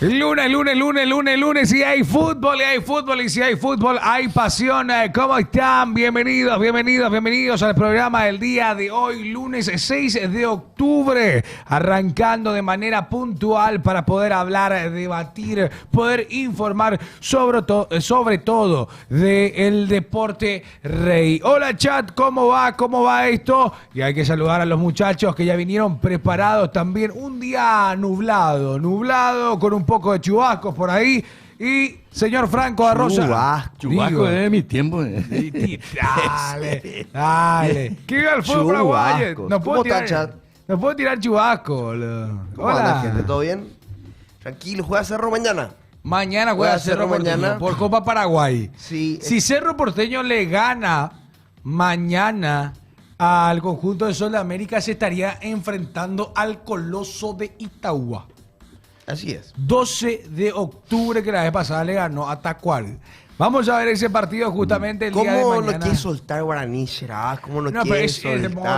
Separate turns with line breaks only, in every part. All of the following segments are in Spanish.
Lunes, y hay fútbol, y si hay fútbol, hay pasión. ¿Cómo están? Bienvenidos al programa del día de hoy, lunes 6 de octubre, arrancando de manera puntual para poder hablar, debatir, poder informar sobre todo del deporte rey. Hola chat, ¿cómo va esto? Y hay que saludar a los muchachos que ya vinieron preparados también. Un día nublado, con un poco de chubascos por ahí. Y señor Franco Arroza.
Chubasco de mi tiempo.
Dale. ¿Qué viva el fútbol paraguayo? No puedo tirar chubasco, boludo.
¿Cómo anda, gente? ¿Todo bien? Tranquilo, juega Cerro mañana.
Mañana juega Cerro Porteño por Copa Paraguay.
Sí.
Si Cerro Porteño le gana mañana al conjunto de Sol de América, se estaría enfrentando al Coloso de Itagua.
Así es.
12 de octubre, que la vez pasada le ganó a Tacual. Vamos a ver ese partido justamente el día de mañana.
¿Cómo no quiere soltar Guaraní, Gerard? ¿Cómo no quiere soltar?
Es hermoso,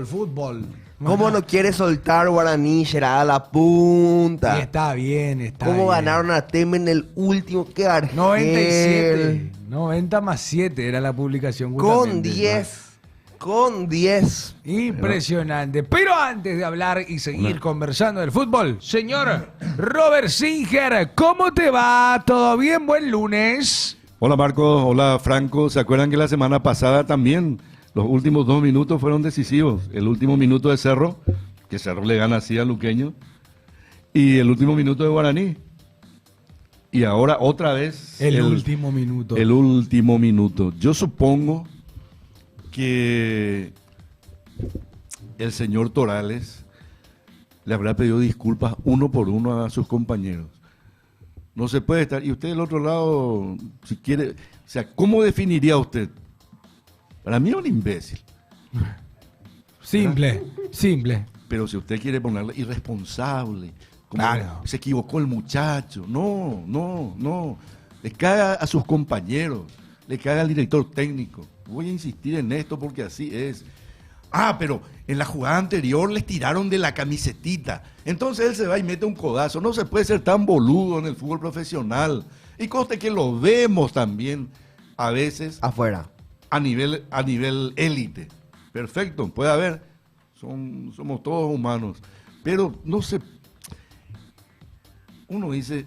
fútbol.
¿Cómo no quiere soltar Guaraní, Gerard, a la punta?
Y está bien.
¿Cómo ganaron a Teme en el último que Argel?
97. 90 más 7 era la publicación.
Con 10.
Impresionante. Pero antes de hablar y seguir conversando del fútbol, señor Robert Singer, ¿cómo te va? ¿Todo bien? Buen lunes.
Hola Marcos, hola Franco. ¿Se acuerdan que la semana pasada también los últimos 2 minutos fueron decisivos? El último minuto de Cerro, que Cerro le gana así a Luqueño, y el último minuto de Guaraní. Y ahora otra vez
el último minuto.
El último minuto. Yo supongo que el señor Torales le habrá pedido disculpas uno por uno a sus compañeros. No se puede estar. Y usted del otro lado, si quiere, o sea, ¿cómo definiría usted? Para mí es un imbécil.
Simple.
Pero si usted quiere ponerle irresponsable, como
claro,
se equivocó el muchacho. No. Le caga a sus compañeros, le caga al director técnico. Voy a insistir en esto porque así es. Pero en la jugada anterior les tiraron de la camisetita. Entonces él se va y mete un codazo. No se puede ser tan boludo en el fútbol profesional. Y conste que lo vemos también a veces
afuera.
A nivel élite. Perfecto, puede haber. Somos todos humanos. Pero no se... Uno dice,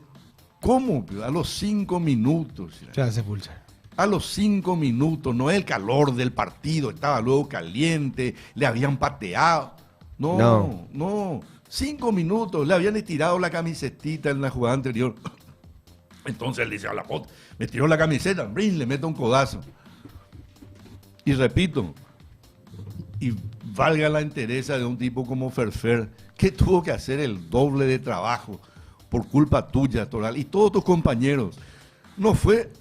¿cómo? A los 5 minutos.
Ya se expulsa.
A los 5 minutos, no es el calor del partido, estaba luego caliente, le habían pateado. No. 5 minutos, le habían estirado la camisetita en la jugada anterior. Entonces él dice, a la puta, me tiró la camiseta, brin, le meto un codazo. Y repito, y valga la entereza de un tipo como Ferfer, que tuvo que hacer el doble de trabajo por culpa tuya, Toral, y todos tus compañeros. No fue...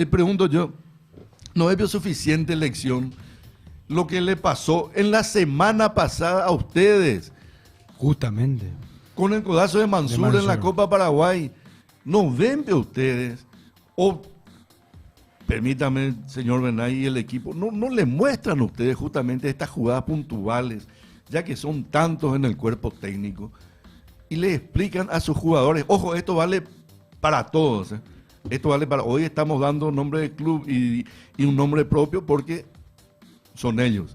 pregunto yo, ¿no es suficiente lección lo que le pasó en la semana pasada a ustedes?
Justamente.
Con el codazo de Mansur en la Copa Paraguay. ¿No ven de ustedes? O, permítame, señor Benay y el equipo, no le muestran a ustedes justamente estas jugadas puntuales, ya que son tantos en el cuerpo técnico, y le explican a sus jugadores, ojo, esto vale para todos, ¿eh? Esto vale para... Hoy estamos dando nombre de club y un nombre propio porque son ellos.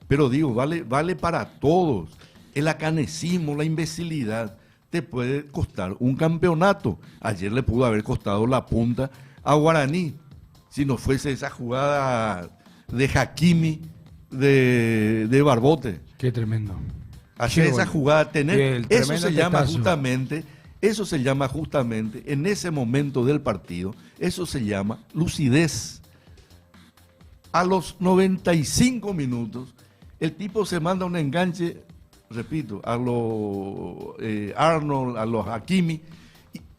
Pero digo, vale para todos. El acanecismo, la imbecilidad, te puede costar un campeonato. Ayer le pudo haber costado la punta a Guaraní, si no fuese esa jugada de Hakimi de Barbote.
Qué tremendo.
Hacer esa jugada, tener... Eso se llama justamente... Eso se llama justamente, en ese momento del partido, eso se llama lucidez. A los 95 minutos, el tipo se manda un enganche, repito, a los Arnold, a los Hakimi,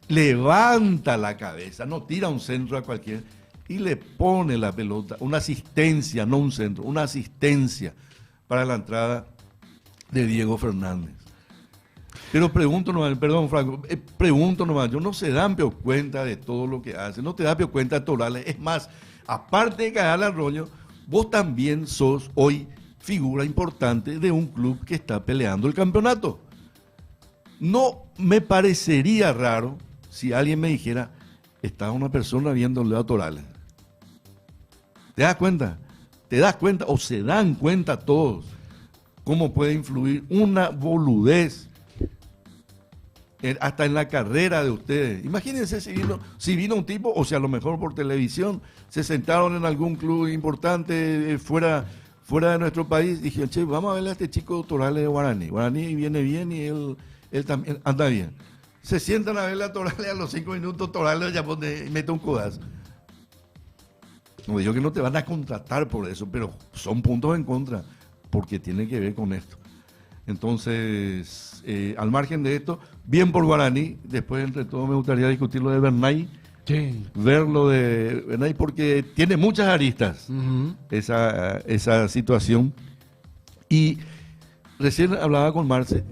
levanta la cabeza, no tira un centro a cualquiera, y le pone la pelota, una asistencia, no un centro, una asistencia para la entrada de Diego Fernández. Pero pregunto nomás, perdón Franco, pregunto nomás, yo no se dan cuenta de todo lo que hace, no te das cuenta de Torales. Es más, aparte de caer al rollo, vos también sos hoy figura importante de un club que está peleando el campeonato. no me parecería raro si alguien me dijera, está una persona viendo Leo Torales. ¿Te das cuenta? ¿Te das cuenta o se dan cuenta todos cómo puede influir una boludez hasta en la carrera de ustedes? Imagínense si vino un tipo, o sea, a lo mejor por televisión, se sentaron en algún club importante fuera de nuestro país, y dijeron, che, vamos a verle a este chico Torales de Guaraní. Guaraní viene bien y él también anda bien. Se sientan a verle a Torales, a los 5 minutos Torales ya mete un codazo. No digo que no te van a contratar por eso, pero son puntos en contra, porque tiene que ver con esto. Entonces, al margen de esto, bien por Guaraní. Después, entre todo, me gustaría discutir lo de Bernay.
Sí.
Ver lo de Bernay, porque tiene muchas aristas esa situación. Y recién hablaba con Marce,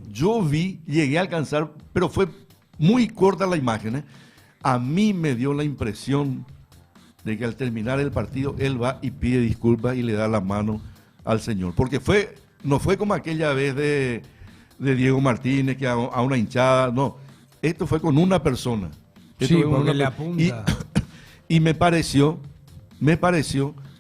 llegué a alcanzar, pero fue muy corta la imagen. A mí me dio la impresión de que al terminar el partido, él va y pide disculpas y le da la mano al señor. Porque no fue como aquella vez de Diego Martínez, que a una hinchada, no. Esto fue con una persona.
Sí, porque le apunta.
Y me pareció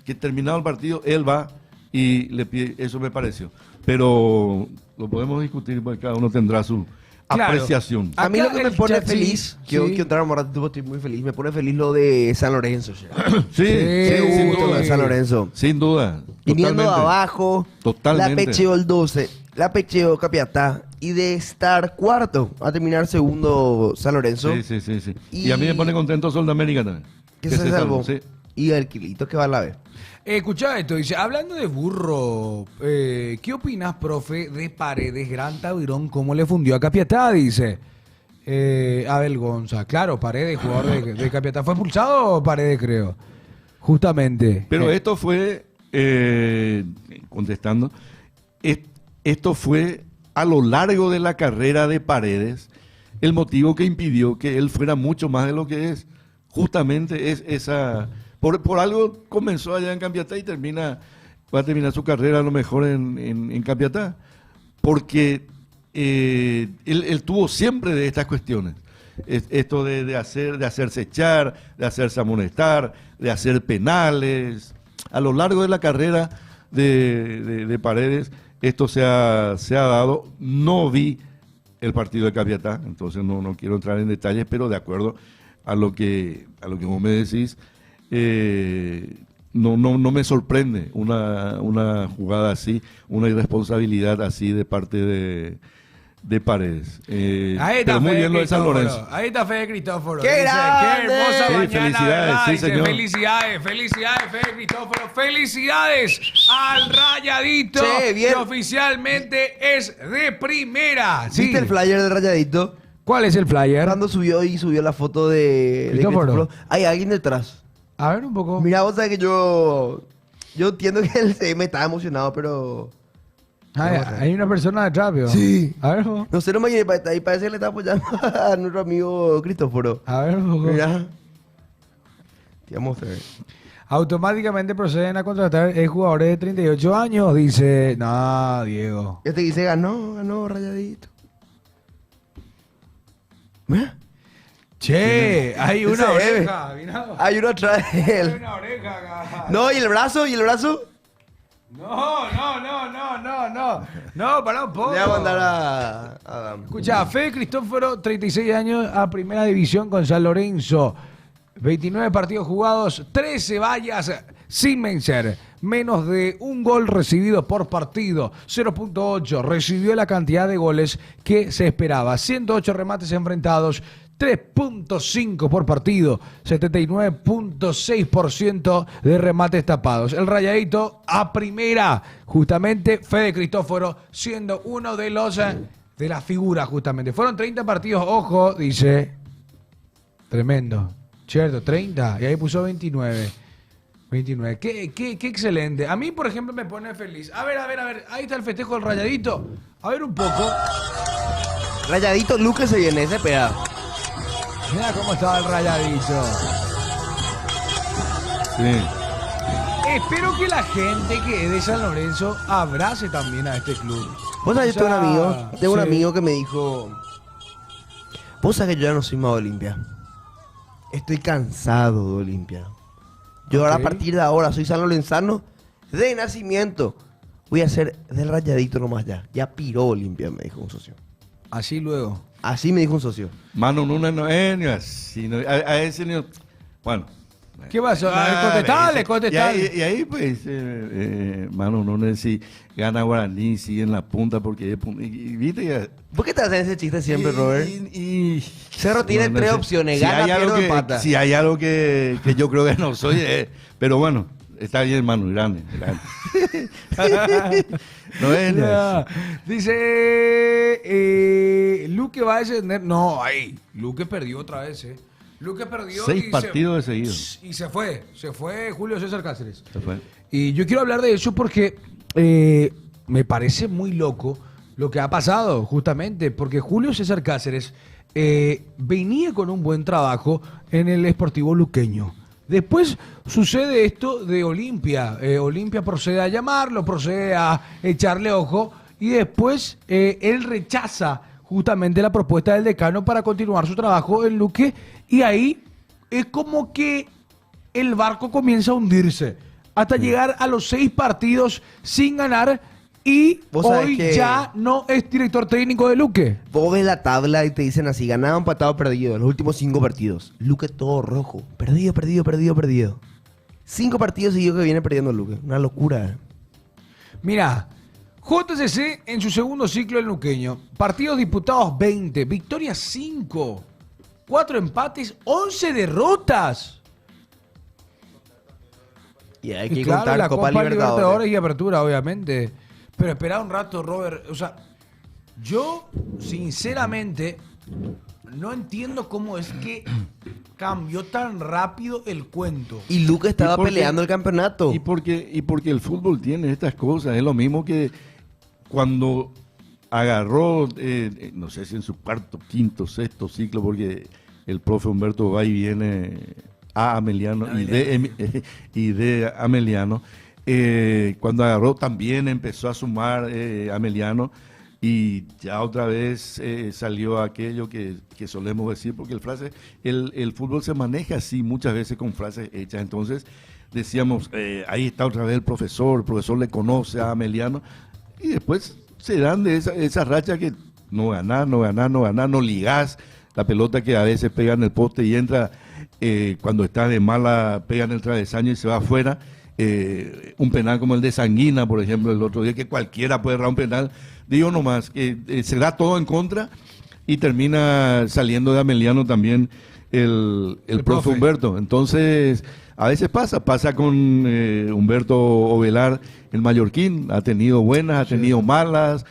que terminado el partido, él va y le pide, eso me pareció. Pero lo podemos discutir porque cada uno tendrá su apreciación.
A mí lo que me pone
chat,
feliz,
sí.
quiero entrar un rato, estoy muy feliz, me pone feliz lo de San Lorenzo.
Sí,
sin duda,
duda.
San Lorenzo.
Sin duda.
Viniendo de abajo,
Totalmente.
la pecheó el 12, la pecheó Capiatá, y de estar cuarto a terminar segundo San Lorenzo.
Sí. Y a mí me pone contento Sol de América también.
Que se salvó.
Sí.
Y el Quilito que va a la vez.
Escuchá esto, dice, hablando de burro, ¿qué opinas, profe, de Paredes, gran tabirón, cómo le fundió a Capiatá? Dice Abel Gonza. Claro, Paredes, jugador de Capiatá. ¿Fue expulsado Paredes, creo? Justamente.
Pero esto fue, contestando, esto fue a lo largo de la carrera de Paredes el motivo que impidió que él fuera mucho más de lo que es. Justamente es esa... Por algo comenzó allá en Capiatá y va a terminar su carrera a lo mejor en Capiatá. Porque él tuvo siempre de estas cuestiones. Esto de hacerse echar, de hacerse amonestar, de hacer penales. A lo largo de la carrera de Paredes, esto se ha dado. No vi el partido de Capiatá, entonces no quiero entrar en detalles, pero de acuerdo a lo que vos me decís, no me sorprende una jugada así, una irresponsabilidad así de parte de Paredes.
Ahí está,
pero muy bien lo de San Lorenzo.
Ahí está Fede Cristóforo.
¡Qué
Dice,
grande!
¡qué hermosa
Sí,
mañana!
felicidades,
¿Verdad?
sí,
Dice,
señor.
felicidades, Fede Cristóforo. ¡Felicidades al Rayadito!
Che, bien.
Que oficialmente es de primera. Sí.
¿Viste el flyer del Rayadito?
¿Cuál es el flyer?
Cuando subió la foto de
Cristóforo.
hay alguien detrás.
A ver un poco.
Mira, vos sabés que yo entiendo que el CM estaba emocionado, pero...
Hay una persona detrás, ¿vio?
Sí.
A ver un poco.
No sé, no me ahí parece que le está apoyando a nuestro amigo Cristóforo.
A ver un poco.
Mira. Te voy a mostrar.
Automáticamente proceden a contratar jugadores de 38 años, dice... No, Diego.
Este dice, ganó Rayadito. Mira.
Che, hay una
Ese
oreja. Mirá.
Hay uno atrás de
Hay
él.
una oreja acá.
No, ¿y el brazo?
No, pará un poco.
Le voy a mandar a Adam.
Escucha, Fede Cristóforo, 36 años a primera división con San Lorenzo. 29 partidos jugados, 13 vallas sin vencer. Menos de un gol recibido por partido. 0.8. Recibió la cantidad de goles que se esperaba. 108 remates enfrentados. 3.5 por partido, 79.6% de remates tapados. El Rayadito a primera, justamente Fede Cristóforo siendo uno de los de las figuras justamente. Fueron 30 partidos, ojo, dice. Tremendo. Cierto, 30 y ahí puso 29. 29. Qué excelente. A mí, por ejemplo, me pone feliz. A ver. Ahí está el festejo del Rayadito. A ver un poco.
Rayadito, Lucas se viene ese pega.
Mira cómo estaba el Rayadito.
Sí.
Espero que la gente que es de San Lorenzo abrace también a este club.
Vos sabés, yo tengo un amigo
sí.
que me dijo, Vos sabés que yo ya no soy más de Olimpia. Estoy cansado de Olimpia. Yo ahora a partir de ahora soy sanlorenzano de nacimiento. Voy a ser del Rayadito nomás ya. Ya piró Olimpia, me dijo un socio.
Así luego.
Así me dijo un socio.
Mano, no es ni así. A ese niño. Bueno.
¿Qué pasó? Contestale.
Y ahí pues, mano, no sé si gana Guaraní, sigue en la punta, porque viste ya.
¿Por qué te haces ese chiste siempre, Robert? Cerro tiene
no
tres
sé.
opciones,
Si
gana,
hay algo
pierde o
que,
empata.
si hay algo que yo creo que no soy, pero bueno, está bien, mano, grande. No es ni así.
Dice Luque va a descender. No, ahí. Luque perdió otra vez, Luque perdió
6 partidos de seguido.
Y se fue Julio César Cáceres.
Se fue.
Y yo quiero hablar de eso porque me parece muy loco lo que ha pasado, justamente, porque Julio César Cáceres venía con un buen trabajo en el Sportivo Luqueño. Después sucede esto de Olimpia. Olimpia procede a llamarlo, procede a echarle ojo y después él rechaza justamente la propuesta del decano para continuar su trabajo en Luque y ahí es como que el barco comienza a hundirse hasta llegar a los 6 partidos sin ganar y hoy ya no es director técnico de Luque.
Vos ves la tabla y te dicen así, ganado, empatado, perdido, los últimos 5 partidos. Luque todo rojo, perdido. 5 partidos seguidos que viene perdiendo Luque, una locura.
Mira, JCC en su segundo ciclo en Luqueño, partidos disputados 20, victorias 5, 4 empates, 11 derrotas.
Y hay que
Y claro,
contar
la
Copa Libertadores
y Apertura, obviamente. Pero espera un rato, Robert. O sea, yo sinceramente no entiendo cómo es que cambió tan rápido el cuento.
Y Luque estaba
porque-
peleando el campeonato.
Y porque el fútbol tiene estas cosas. Es lo mismo que cuando agarró, no sé si en su cuarto, quinto, sexto ciclo, porque el profe Humberto va y viene a Ameliano y de Ameliano. Cuando agarró también empezó a sumar Ameliano y ya otra vez salió aquello que solemos decir, porque el fútbol se maneja así muchas veces con frases hechas. Entonces decíamos, ahí está otra vez el profesor le conoce a Ameliano y después se dan de esa racha que no ganás, no ligás, la pelota que a veces pega en el poste y entra, cuando está de mala pega en el travesaño y se va afuera. Un penal como el de Sanguina, por ejemplo, el otro día, que cualquiera puede errar un penal, digo nomás, que se da todo en contra y termina saliendo de Ameliano también el profe Humberto. Entonces, a veces pasa con Humberto Ovelar, el mallorquín, ha tenido buenas, ha tenido malas,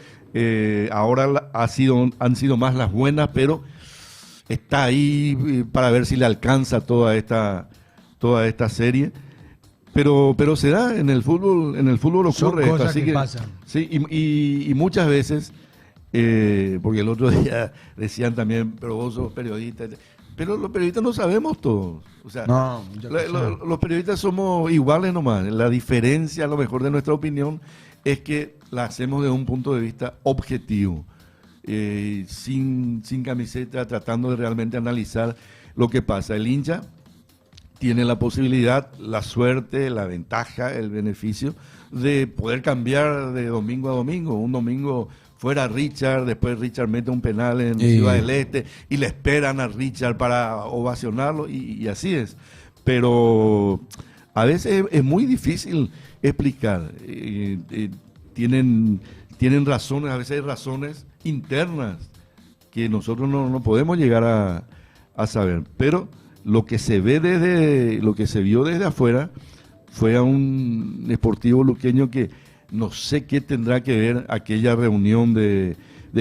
ahora han sido más las buenas, pero está ahí para ver si le alcanza toda esta serie. Pero se da en el fútbol ocurre esto, así que
pasan.
Sí, y muchas veces, porque el otro día decían también, pero vos sos periodista, pero los periodistas no sabemos todo. O sea,
No,
los periodistas somos iguales nomás. La diferencia, a lo mejor, de nuestra opinión es que la hacemos desde un punto de vista objetivo, sin camiseta, tratando de realmente analizar lo que pasa. El hincha tiene la posibilidad, la suerte, la ventaja, el beneficio de poder cambiar de domingo a domingo. Un domingo fuera Richard, después Richard mete un penal en Ciudad del Este y le esperan a Richard para ovacionarlo y así es. Pero a veces es muy difícil explicar. Tienen razones, a veces hay razones internas que nosotros no podemos llegar a saber. Pero lo que se vio desde afuera fue a un Sportivo Luqueño que no sé qué tendrá que ver aquella reunión de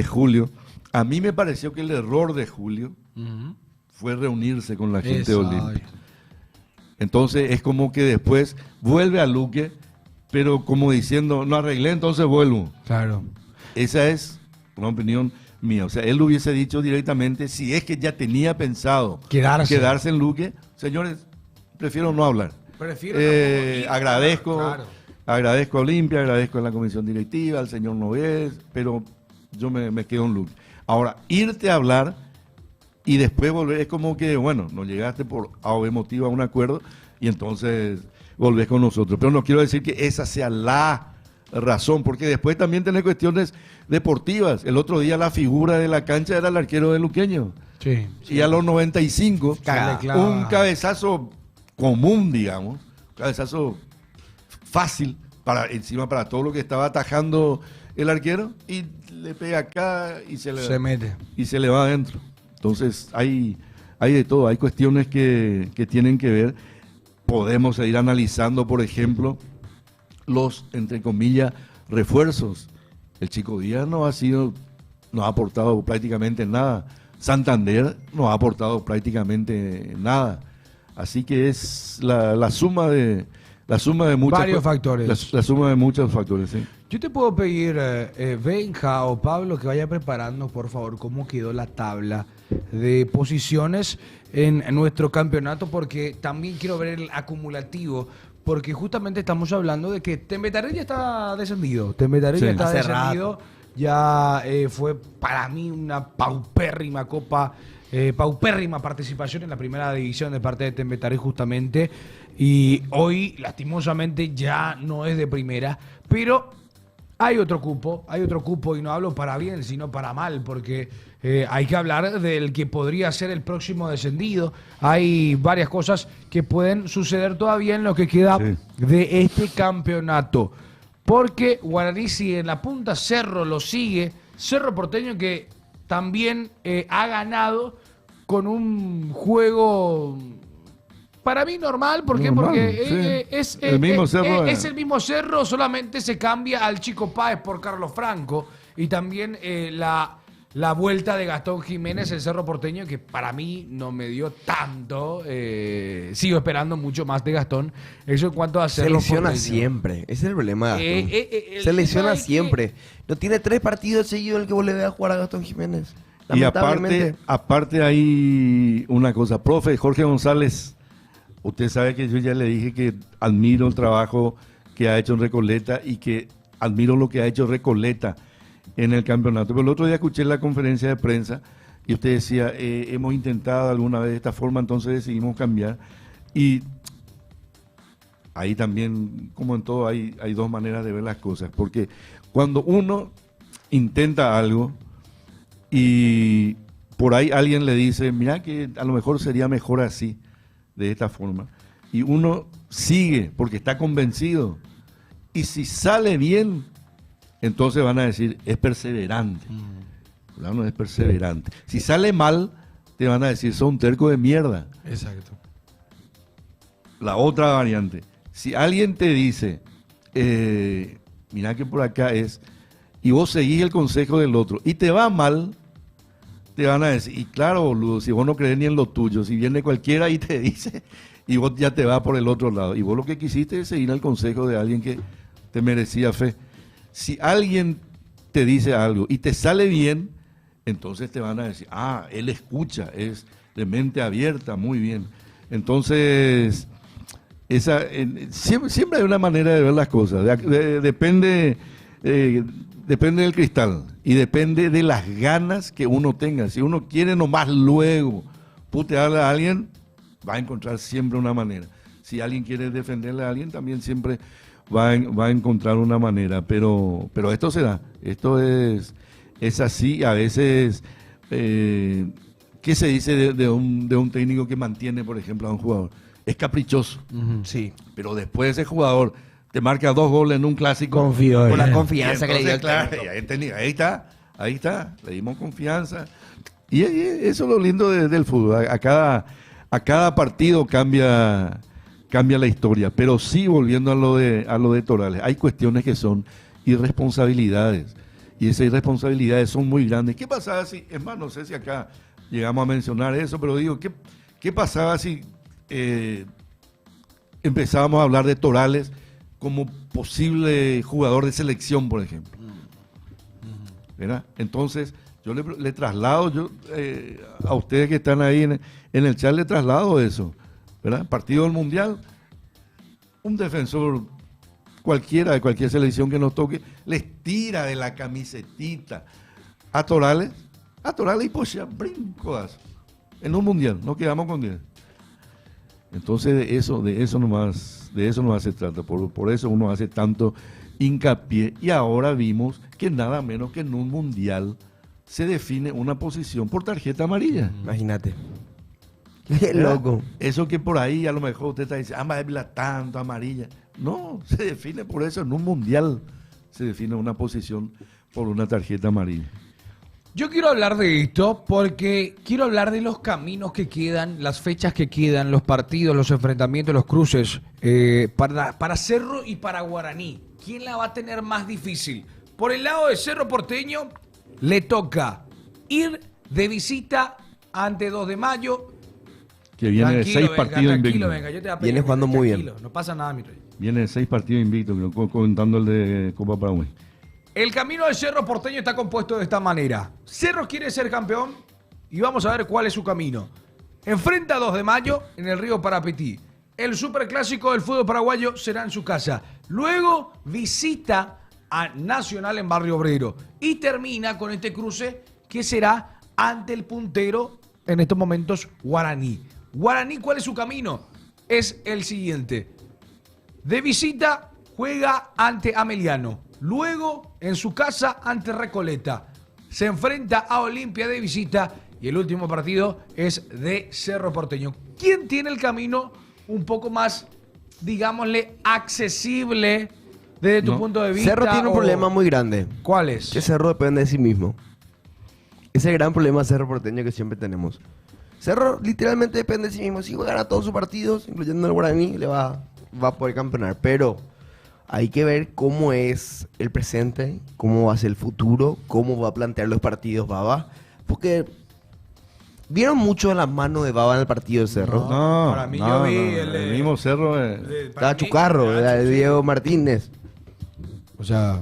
Julio. A mí me pareció que el error de Julio fue reunirse con la gente de Olimpia. Entonces es como que después vuelve a Luque, pero como diciendo, no arreglé, entonces vuelvo.
Claro.
Esa es una opinión mía. O sea, él lo hubiese dicho directamente, si es que ya tenía pensado quedarse en Luque, señores, prefiero no hablar. Agradezco a Olimpia, agradezco a la comisión directiva, al señor Nogués, pero yo me quedo en Luque. Ahora, irte a hablar y después volver, es como que, bueno, no llegaste por A o B motivo a un acuerdo y entonces volvés con nosotros. Pero no quiero decir que esa sea la razón, porque después también tenés cuestiones deportivas. El otro día la figura de la cancha era el arquero de Luqueño.
Sí.
Y a los 95, un cabezazo común, digamos, un cabezazo fácil, encima para todo lo que estaba atajando el arquero, y le pega acá y se
mete.
Y se le va adentro. Entonces hay de todo, hay cuestiones que tienen que ver. Podemos seguir analizando, por ejemplo, los, entre comillas, refuerzos. El Chico Díaz no ha aportado prácticamente nada. Santander no ha aportado prácticamente nada. Así que es la suma de muchos
factores.
La suma de muchos factores, sí.
Yo te puedo pedir, Benja o Pablo, que vaya preparando, por favor, cómo quedó la tabla de posiciones en nuestro campeonato, porque también quiero ver el acumulativo, porque justamente estamos hablando de que Tembetaré ya está descendido. Tembetaré ya está descendido. Ya fue para mí una paupérrima paupérrima participación en la primera división de parte de Tembetaré justamente, y hoy lastimosamente ya no es de primera, pero hay otro cupo y no hablo para bien sino para mal, porque hay que hablar del que podría ser el próximo descendido. Hay varias cosas que pueden suceder todavía en lo que queda de este campeonato. Porque Guaraní sigue en la punta, Cerro lo sigue. Cerro Porteño, que también ha ganado con un juego para mí normal. ¿Por qué? Porque es el mismo Cerro, solamente se cambia al Chico Páez por Carlos Franco. Y también la vuelta de Gastón Jiménez, el Cerro Porteño, que para mí no me dio tanto. Sigo esperando mucho más de Gastón. Eso en cuanto a Cerro Porteño.
Se lesiona siempre. Ese es el problema de Gastón. Se lesiona siempre. No tiene 3 partidos seguidos en el que vos le veas jugar a Gastón Jiménez.
Y aparte hay una cosa. Profe, Jorge González, usted sabe que yo ya le dije que admiro el trabajo que ha hecho en Recoleta y que admiro lo que ha hecho Recoleta en el campeonato. Pero el otro día escuché la conferencia de prensa y usted decía, hemos intentado alguna vez de esta forma, entonces decidimos cambiar. Y ahí también, como en todo, hay dos maneras de ver las cosas. Porque cuando uno intenta algo y por ahí alguien le dice, mira que a lo mejor sería mejor así, de esta forma, y uno sigue porque está convencido, y si sale bien, entonces van a decir, es perseverante. No es perseverante. Si sale mal, te van a decir, son un terco de mierda.
Exacto.
La otra variante, si alguien te dice, mira que por acá es, y vos seguís el consejo del otro, y te va mal, te van a decir, y claro, boludo, si vos no crees ni en lo tuyo, si viene cualquiera y te dice, y vos ya te vas por el otro lado, y vos lo que quisiste es seguir el consejo de alguien que te merecía fe. Si alguien te dice algo y te sale bien, entonces te van a decir, él escucha, es de mente abierta, muy bien. Entonces, siempre hay una manera de ver las cosas, depende del cristal y depende de las ganas que uno tenga. Si uno quiere nomás luego putearle a alguien, va a encontrar siempre una manera. Si alguien quiere defenderle a alguien, también siempre va a encontrar una manera. Pero esto se da. Esto es así. A veces, ¿qué se dice de un técnico que mantiene, por ejemplo, a un jugador? Es caprichoso.
Sí.
Pero después ese jugador te marca 2 goles en un clásico.
Confío. Con la confianza que le dio.
Claro, ahí está, le dimos confianza. Y eso es lo lindo del fútbol. A cada partido cambia la historia. Pero sí, volviendo a lo de Torales, hay cuestiones que son irresponsabilidades. Y esas irresponsabilidades son muy grandes. ¿Qué pasaba si, es más, no sé si acá llegamos a mencionar eso, pero digo, ¿qué pasaba si empezábamos a hablar de Torales como posible jugador de selección, por ejemplo? ¿Verdad? Entonces, yo le traslado, a ustedes que están ahí en el chat, le traslado eso, ¿verdad? Partido del Mundial, un defensor cualquiera de cualquier selección que nos toque, les tira de la camisetita a Torales y pues ya brinco. En un mundial, nos quedamos con 10. Entonces de eso nomás se trata. Por eso uno hace tanto hincapié. Y ahora vimos que nada menos que en un mundial se define una posición por tarjeta amarilla.
Imagínate. Qué loco.
Eso que por ahí a lo mejor usted está diciendo, la tanto amarilla. No, se define por eso en un mundial. Se define una posición por una tarjeta amarilla.
Yo quiero hablar de esto porque quiero hablar de los caminos que quedan, las fechas que quedan, los partidos, los enfrentamientos, los cruces para Cerro y para Guaraní. ¿Quién la va a tener más difícil? Por el lado de Cerro Porteño, le toca ir de visita ante 2 de mayo.
Que viene de 6 partidos invictos.
Viene jugando muy bien.
No pasa nada, mi rey.
Viene de 6 partidos invictos, contando el de Copa Paraguay.
El camino del Cerro Porteño está compuesto de esta manera. Cerro quiere ser campeón y vamos a ver cuál es su camino. Enfrenta a 2 de mayo en el Río Parapetí. El superclásico del fútbol paraguayo será en su casa. Luego visita a Nacional en Barrio Obrero. Y termina con este cruce que será ante el puntero, en estos momentos, Guaraní. Guaraní, ¿cuál es su camino? Es el siguiente. De visita juega ante Ameliano. Luego, en su casa, ante Recoleta. Se enfrenta a Olimpia de visita. Y el último partido es de Cerro Porteño. ¿Quién tiene el camino un poco más, digámosle, accesible desde tu punto de vista?
Cerro tiene un problema muy grande.
¿Cuál es?
Que Cerro depende de sí mismo. Ese gran problema de Cerro Porteño que siempre tenemos. Cerro literalmente depende de sí mismo. Si gana todos sus partidos, incluyendo el Guaraní, le va a poder campeonar. Pero hay que ver cómo es el presente, cómo va a ser el futuro, cómo va a plantear los partidos Baba. Porque vieron mucho de las manos de Baba en el partido de Cerro.
No,
para mí yo vi
el mismo Cerro.
Estaba Chucarro, era de Diego Martínez.
O sea,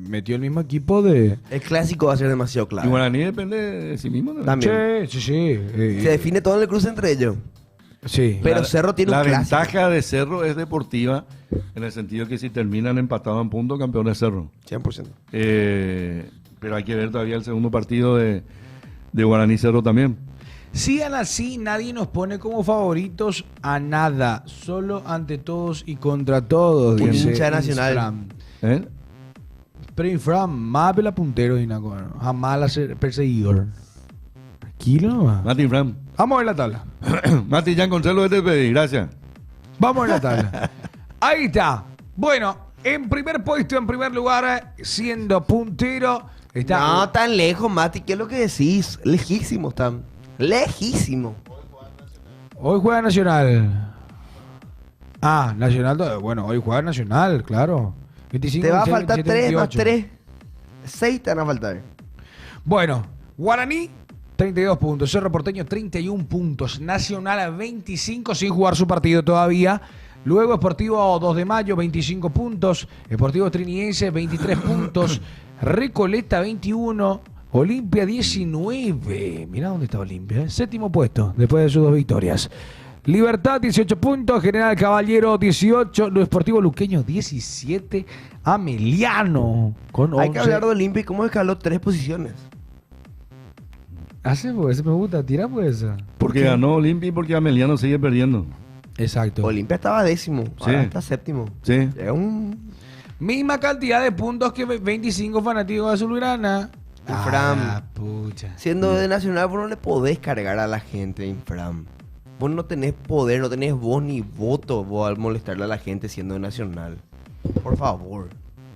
metió el mismo equipo de...
El clásico va a ser demasiado
Y
claro.
Guaraní depende de sí mismo, ¿no?
También.
Sí.
Se define todo en el cruce entre ellos.
Sí.
Pero Cerro tiene un clásico.
La ventaja de Cerro es deportiva, en el sentido que si terminan empatados en puntos, campeón de Cerro.
100%.
Pero hay que ver todavía el segundo partido de Guaraní Cerro también.
Sigan así, nadie nos pone como favoritos a nada. Solo ante todos y contra todos.
Un
dice
hincha nacional.
Infram.
¿Eh?
Pero Infram, más pela puntero y nada, jamás la ser perseguidor. Tranquilo nomás.
Mati Infram.
Vamos a ver la tabla.
Mati, ya encontré lo de TPI, gracias.
Vamos a ver la tabla. Ahí está. Bueno, en primer puesto, en primer lugar, siendo puntero, está...
No, tan lejos, Mati. ¿Qué es lo que decís? Lejísimo están. Lejísimo.
Hoy juega Nacional. Ah, Nacional. Bueno, hoy juega Nacional, claro. 25,
Te va a
26,
faltar
27,
3 más
28.
3. 6 te van a faltar.
Bueno, Guaraní, 32 puntos. Cerro Porteño, 31 puntos. Nacional, 25 sin jugar su partido todavía. Luego Sportivo 2 de Mayo, 25 puntos. Sportivo Triniense, 23 puntos. Recoleta, 21. Olimpia, 19. Mirá dónde está Olimpia. Séptimo puesto, después de sus 2 victorias. Libertad, 18 puntos. General Caballero, 18. Lo Deportivo Luqueño, 17. Ameliano, con 11.
Hay que hablar de Olimpia y cómo escaló 3 posiciones.
Hace pues, me gusta, tira pues.
Porque ganó Olimpia y porque Ameliano sigue perdiendo.
Exacto.
Olimpia estaba 10º, ahora está 7º.
Sí.
Es un...
Misma cantidad de puntos que 25 fanáticos de Azulgrana.
Infram.
Pucha.
Siendo de Nacional, vos no le podés cargar a la gente de Infram. Vos no tenés poder, no tenés voz ni voto vos al molestarle a la gente siendo de Nacional. Por favor.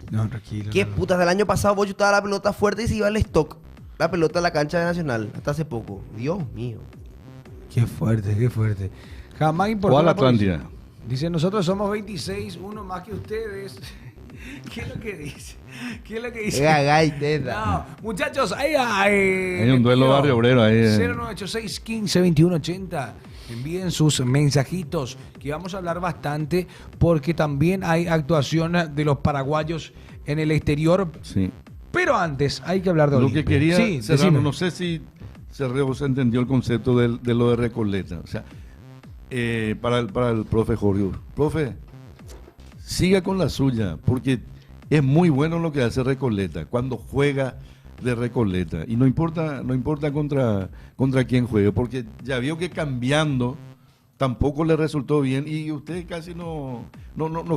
No, tranquilo.
¿Qué putas? Del año pasado vos chutaba la pelota fuerte y se iba al stock. La pelota a la cancha de Nacional. Hasta hace poco. Dios mío.
Qué fuerte, qué fuerte. Jamás importó
¿Cuál
la
Atlántida?
posición. Dice, nosotros somos 26, uno más que ustedes. ¿Qué es lo que dice? ¿Qué es lo que dice? No, muchachos,
hay un duelo Barrio Obrero ahí.
0986 15 21 80. Envíen sus mensajitos, que vamos a hablar bastante, porque también hay actuación de los paraguayos en el exterior.
Sí.
Pero antes hay que hablar de
Lo
Olimpia.
que quería,
Sí,
Serrano,
decime.
no sé si se entendió el concepto de lo de Recoleta. O sea, para el profe Jorge. Profe, siga con la suya, porque es muy bueno lo que hace Recoleta. Cuando juega de Recoleta. Y no importa contra quién juegue, porque ya vio que cambiando tampoco le resultó bien y usted casi no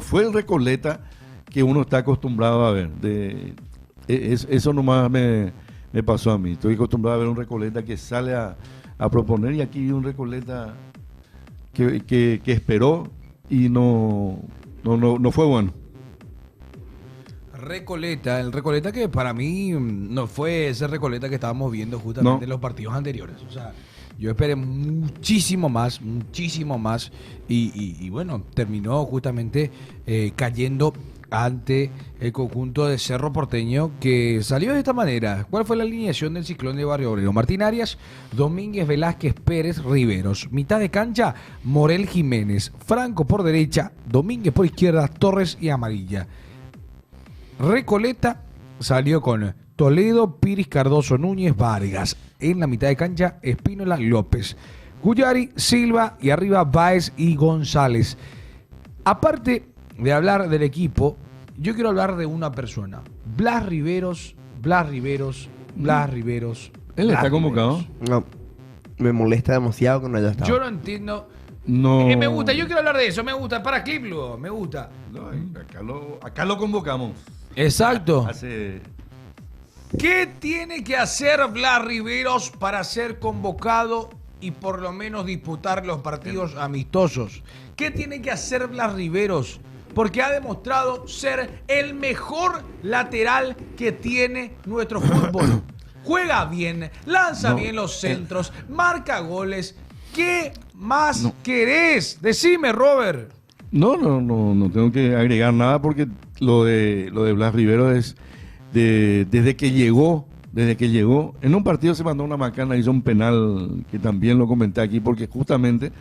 fue el Recoleta que uno está acostumbrado a ver. Eso nomás me pasó a mí. Estoy acostumbrado a ver un Recoleta que sale a proponer y aquí un Recoleta que esperó y no fue bueno.
El Recoleta que para mí no fue ese Recoleta que estábamos viendo justamente en los partidos anteriores. O sea, yo esperé muchísimo más y bueno, terminó justamente cayendo ante el conjunto de Cerro Porteño, que salió de esta manera. ¿Cuál fue la alineación del Ciclón de Barrio Obrero? Martín Arias, Domínguez, Velázquez, Pérez, Riveros. Mitad de cancha, Morel, Jiménez. Franco por derecha, Domínguez por izquierda, Torres y Amarilla. Recoleta salió con Toledo, Piris, Cardoso, Núñez, Vargas. En la mitad de cancha, Espínola, López, Cuyari, Silva y arriba Báez y González. Aparte de hablar del equipo, yo quiero hablar de una persona. Blas Riveros.
¿Él está convocado?
No, me molesta demasiado que no haya estado.
Yo no entiendo.
No.
Me gusta, yo quiero hablar de eso, me gusta. Para clip luego, me gusta.
No, acá lo convocamos.
Exacto.
Hace...
¿Qué tiene que hacer Blas Riveros para ser convocado y por lo menos disputar los partidos amistosos? ¿Qué tiene que hacer Blas Riveros? Porque ha demostrado ser el mejor lateral que tiene nuestro fútbol. Juega bien, lanza bien los centros, marca goles. ¿Qué más querés? Decime, Robert.
No tengo que agregar nada porque lo de Blas Riveros es desde que llegó, en un partido se mandó una macana, hizo un penal que también lo comenté aquí porque justamente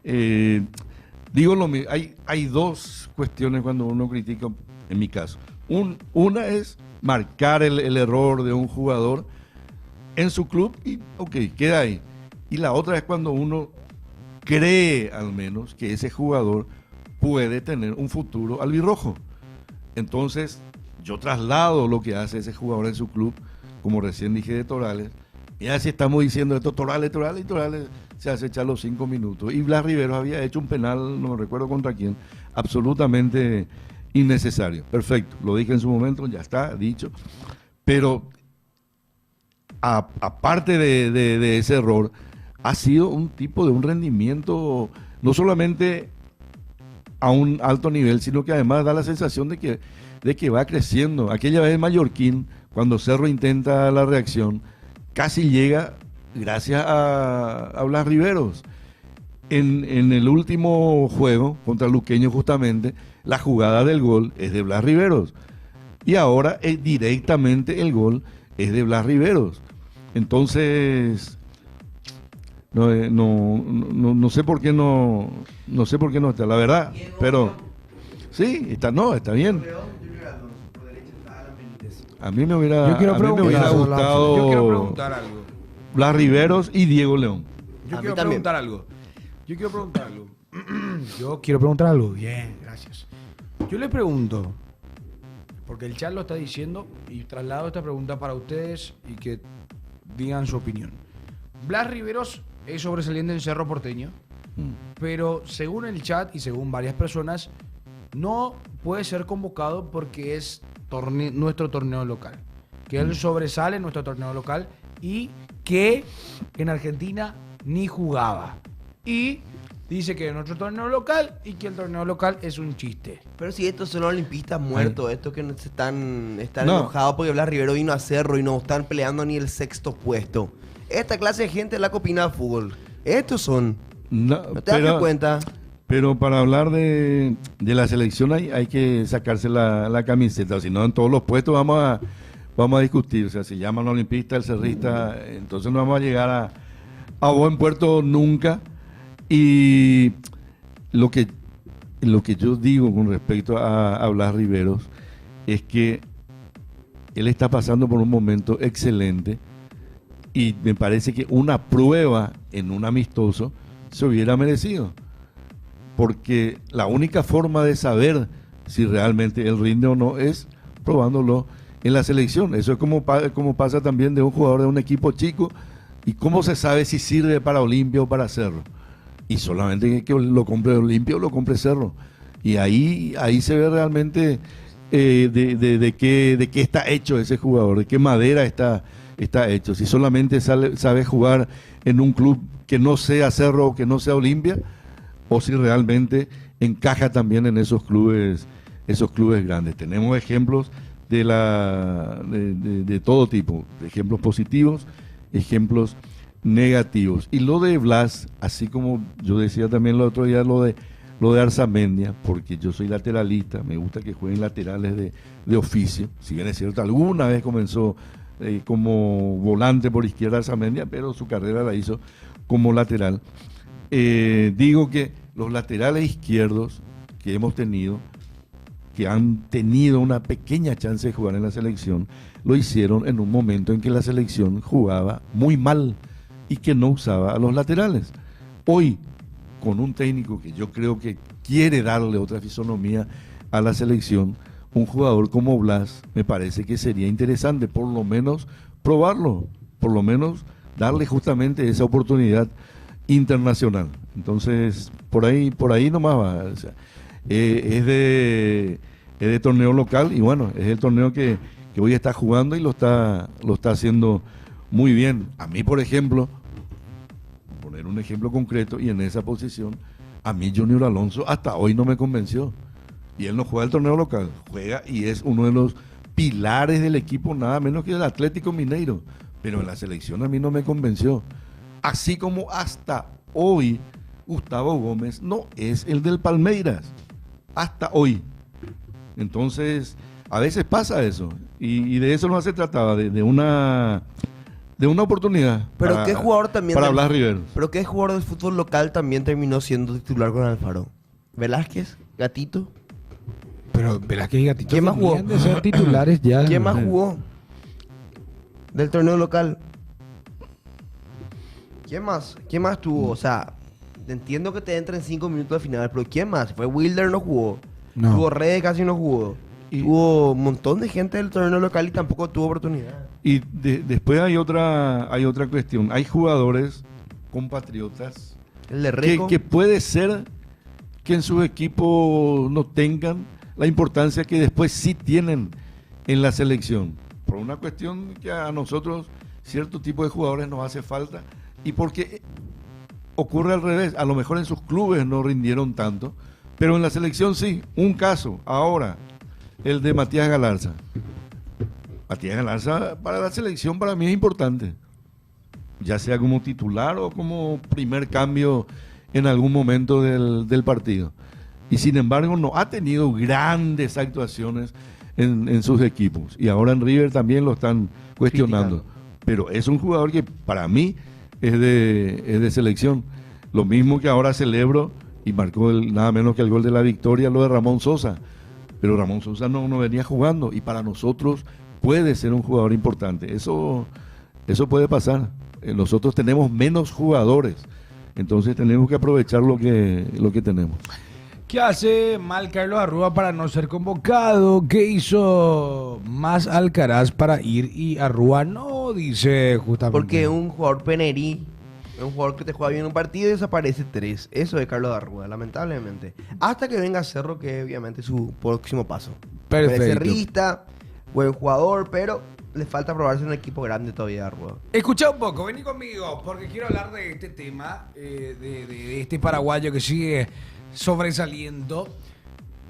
digo lo mismo, hay dos cuestiones cuando uno critica, en mi caso. Una es marcar el error de un jugador en su club y ok, queda ahí. Y la otra es cuando uno cree al menos que ese jugador puede tener un futuro albirrojo. Entonces, yo traslado lo que hace ese jugador en su club, como recién dije de Torales. Mira si estamos diciendo esto, Torales se hace echar los 5 minutos. Y Blas Riveros había hecho un penal, no me recuerdo contra quién, absolutamente innecesario. Perfecto, lo dije en su momento, ya está dicho. Pero aparte de ese error, ha sido un tipo de un rendimiento no solamente a un alto nivel, sino que además da la sensación de que va creciendo. Aquella vez en Mallorquín, cuando Cerro intenta la reacción, casi llega gracias a Blas Riveros. En el último juego contra Luqueño justamente, la jugada del gol es de Blas Riveros. Y ahora directamente el gol es de Blas Riveros. Entonces, no sé por qué no está, la verdad, pero sí, está bien. A mí me hubiera gustado
yo quiero preguntar algo.
Blas Riveros y Diego León.
Yo quiero preguntar algo. Bien, gracias. Yo le pregunto, porque el chat lo está diciendo, y traslado esta pregunta para ustedes y que digan su opinión. Blas Riveros es sobresaliente en Cerro Porteño, pero según el chat y según varias personas, no puede ser convocado porque es nuestro torneo local. Que él sobresale en nuestro torneo local y que en Argentina ni jugaba. Y dice que es nuestro torneo local y que el torneo local es un chiste.
Pero si estos son olimpistas muertos, estos que no están enojados porque Blas Riveros vino a Cerro y no están peleando ni el 6º puesto. Esta clase de gente es la que opina de fútbol. Estos son. ¿No te das cuenta?
Pero para hablar de la selección hay que sacarse la camiseta. Si no, en todos los puestos vamos a discutir. O sea, si llaman olimpista, el cerrista, entonces no vamos a llegar a buen puerto nunca. Y lo que yo digo con respecto a Blas Riveros es que él está pasando por un momento excelente y me parece que una prueba en un amistoso se hubiera merecido, porque la única forma de saber si realmente él rinde o no es probándolo en la selección. Eso es como pasa también de un jugador de un equipo chico. ¿Y cómo se sabe si sirve para Olimpia o para Cerro? Y solamente que lo compre Olimpia o lo compre Cerro. Y ahí se ve realmente de qué está hecho ese jugador, de qué madera está hecho. Si solamente sabe jugar en un club que no sea Cerro o que no sea Olimpia, o si realmente encaja también en esos clubes grandes. Tenemos ejemplos de todo tipo, ejemplos positivos, ejemplos negativos. Y lo de Blas, así como yo decía también el otro día, lo de Arzamendia, porque yo soy lateralista, me gusta que jueguen laterales de oficio. Si bien es cierto, alguna vez comenzó como volante por izquierda Arzamendia, pero su carrera la hizo como lateral. Digo que los laterales izquierdos que hemos tenido, que han tenido una pequeña chance de jugar en la selección, lo hicieron en un momento en que la selección jugaba muy mal y que no usaba a los laterales. Hoy, con un técnico que yo creo que quiere darle otra fisonomía a la selección, un jugador como Blas, me parece que sería interesante por lo menos probarlo, por lo menos darle justamente esa oportunidad internacional. Entonces, por ahí nomás va. O sea, es de torneo local y bueno, es el torneo que hoy está jugando y lo está haciendo muy bien. A mí, por ejemplo, poner un ejemplo concreto y en esa posición, a mí Junior Alonso hasta hoy no me convenció. Y él no juega el torneo local, juega y es uno de los pilares del equipo, nada menos que el Atlético Mineiro. Pero en la selección a mí no me convenció. Así como hasta hoy Gustavo Gómez no es el del Palmeiras. Hasta hoy. Entonces, a veces pasa eso. Y de eso no se trataba, de una oportunidad.
Pero
para,
qué jugador también.
Para Blas Riveros.
Pero qué jugador del fútbol local también terminó siendo titular con Alfaro. Velázquez, Gatito.
Pero Velázquez y Gatito
¿Quién más jugó?
de ser titulares ya.
¿Quién más jugó del torneo local? ¿Quién más tuvo? O sea, entiendo que te entra en 5 minutos de final, pero ¿quién más? Fue Wilder, no jugó.
No.
Tuvo Redes, casi no jugó. Tuvo un montón de gente del torneo local y tampoco tuvo oportunidad.
Y después hay otra cuestión. Hay jugadores compatriotas
El de Reco.
que puede ser que en sus equipos no tengan la importancia que después sí tienen en la selección. Por una cuestión que a nosotros cierto tipo de jugadores nos hace falta y porque ocurre al revés. A lo mejor en sus clubes no rindieron tanto, pero en la selección sí. Un caso ahora, el de Matías Galarza. Matías Galarza para la selección para mí es importante, ya sea como titular o como primer cambio en algún momento del partido. Y sin embargo no ha tenido grandes actuaciones en sus equipos. Y ahora en River también lo están cuestionando. Pero es un jugador que para mí es de selección. Lo mismo que ahora celebro y marcó nada menos que el gol de la victoria, lo de Ramón Sosa. Pero Ramón Sosa no venía jugando y para nosotros puede ser un jugador importante. Eso puede pasar. Nosotros tenemos menos jugadores, entonces tenemos que aprovechar lo que tenemos.
¿Qué hace mal Carlos Arrua para no ser convocado? ¿Qué hizo más Alcaraz para ir y Arrua no? Dice justamente.
Porque un jugador penerí, un jugador que te juega bien un partido y desaparece 3. Eso es Carlos Arrua, lamentablemente. Hasta que venga Cerro, que es obviamente su próximo paso.
Perfecto.
Cerrista, buen jugador, pero le falta probarse en un equipo grande todavía Arrua.
Escucha un poco, vení conmigo, porque quiero hablar de este tema, de este paraguayo que sigue sobresaliendo.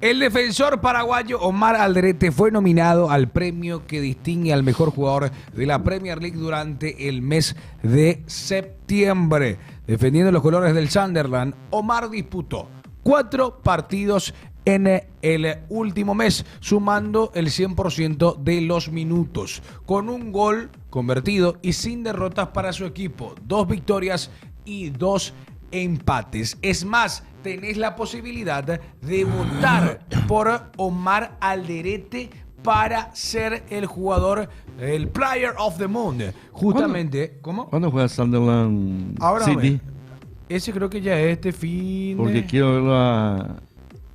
El defensor paraguayo Omar Alderete fue nominado al premio que distingue al mejor jugador de la Premier League durante el mes de septiembre. Defendiendo los colores del Sunderland, Omar disputó 4 partidos en el último mes, sumando el 100% de los minutos, con un gol convertido y sin derrotas para su equipo, 2 victorias y 2 empates. Es más, tenés la posibilidad de votar por Omar Alderete para ser el jugador, el Player of the Month. Justamente, ¿cómo?
¿Cuándo juega Sunderland
Ahora
City?
Ese creo que ya es este fin.
Porque quiero verlo a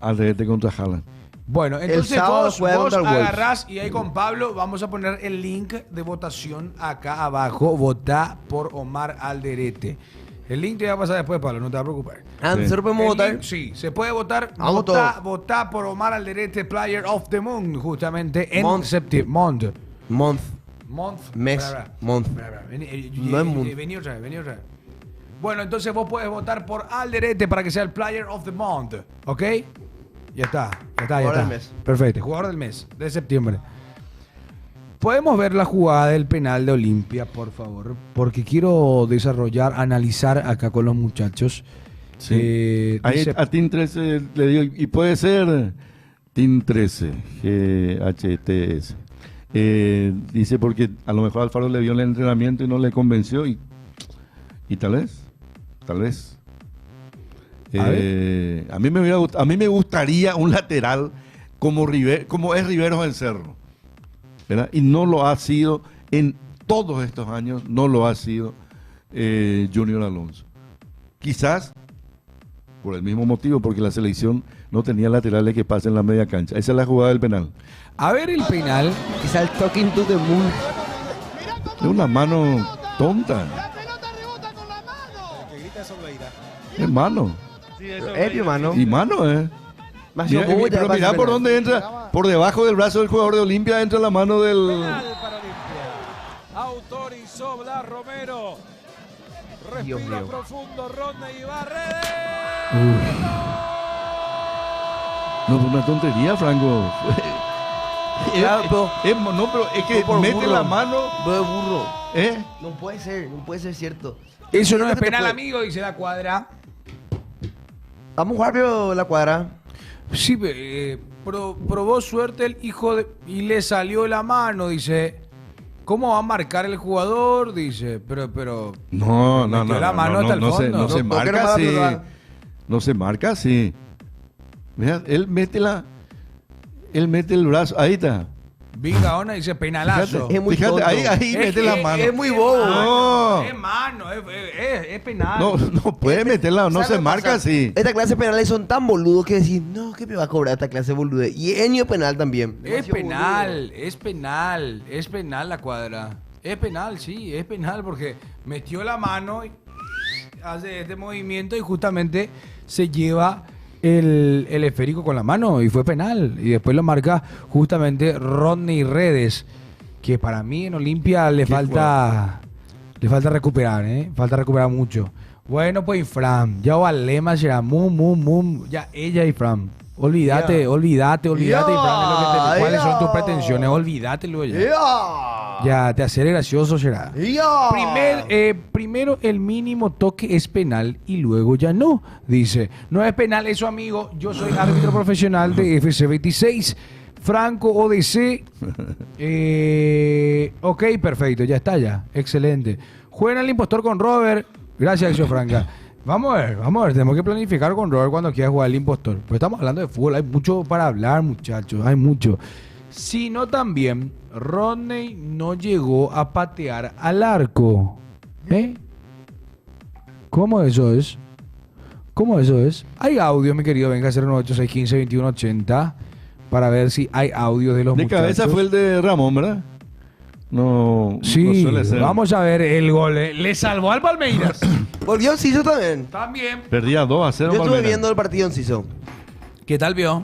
Alderete contra Haaland.
Bueno, entonces
sábado
vos
juega contra el Wolves.
agarrás y ahí con Pablo vamos a poner el link de votación acá abajo. Votá por Omar Alderete. El link te va a pasar después, Pablo, no te va a preocupar.
¿Nosotros podemos
El
votar?
link, sí, se puede votar.
Vamos
Votá por Omar Alderete, Player of the Moon, justamente en
Month.
septiembre.
Month. Mes.
Espera.
Month. No es month.
Vení otra vez. Bueno, entonces vos puedes votar por Alderete para que sea el Player of the Month, ¿ok? Ya está.
Jugador del mes.
Perfecto, jugador del mes, de septiembre. ¿Podemos ver la jugada del penal de Olimpia, por favor? Porque quiero analizar acá con los muchachos.
Sí. Ahí a Team 13 le digo, y puede ser Team 13, GHTS. Dice porque a lo mejor Alfaro le vio el entrenamiento y no le convenció y tal vez. A mí me gustaría un lateral como es Riveros en Cerro, ¿verdad? Y no lo ha sido en todos estos años, no lo ha sido Junior Alonso. Quizás por el mismo motivo, porque la selección no tenía laterales que pasen la media cancha. Esa es la jugada del penal.
A ver el penal.
Quizá el talking to the moon.
Es una mano tonta. Es mano.
Es mi mano.
Y mano, pero mira por dónde entra. Por debajo del brazo del jugador de Olimpia entra la mano del...
Penal para Olimpia. Autorizó Blas Romero. Respira profundo Rodney Ibarredes.
No, fue una tontería, Franco. Pero es que mete la mano.
Burro.
¿Eh?
No puede ser cierto.
Eso no es penal, amigo, dice la cuadra.
Vamos a jugar pero la cuadra.
Sí, probó suerte el hijo y le salió la mano, dice. ¿Cómo va a marcar el jugador? Dice, pero
No,
la mano hasta el fondo.
no se marca así. No se marca así. Mira, él mete el brazo, ahí está.
Vinga, dice penalazo.
Es muy
Fíjate,
tonto.
ahí mete la mano.
Es muy bobo.
No.
Es mano, es penal.
No puede meterla, no se marca así.
Esta clase de penales son tan boludos que decís, no, ¿qué me va a cobrar esta clase de boludez? Y Enio penal también.
Es penal la cuadra. Es penal, sí, es penal porque metió la mano y hace este movimiento y justamente se lleva el esférico con la mano y fue penal. Y después lo marca justamente Rodney Redes, que para mí en Olimpia le falta recuperar, falta recuperar mucho. Bueno, pues Fran, ya Valema será ya ella y Fran. Olvídate, Fran, cuáles son tus pretensiones, olvídatelo ya. Ya, te hace gracioso será. Primero el mínimo toque es penal y luego ya no. Dice, no es penal eso, amigo. Yo soy árbitro profesional de FC26. Franco ODC. Ok, perfecto, ya está ya. Excelente. Juega el impostor con Robert. Gracias, Acción Franca. Vamos a ver, tenemos que planificar con Robert cuando quiera jugar el impostor. Pues estamos hablando de fútbol, hay mucho para hablar, muchachos, hay mucho. Sino también, Rodney no llegó a patear al arco. ¿Cómo eso es? Hay audio, mi querido, venga a 098-615-2180 para ver si hay audio de los muchachos.
De cabeza fue el de Ramón, ¿verdad? No,
sí,
no suele ser.
Vamos a ver el gol. Le salvó al Palmeiras.
Volvió Enciso también.
También.
Perdía 2-0
Yo estuve
Palmeiras.
viendo el partido Enciso.
¿Qué tal vio?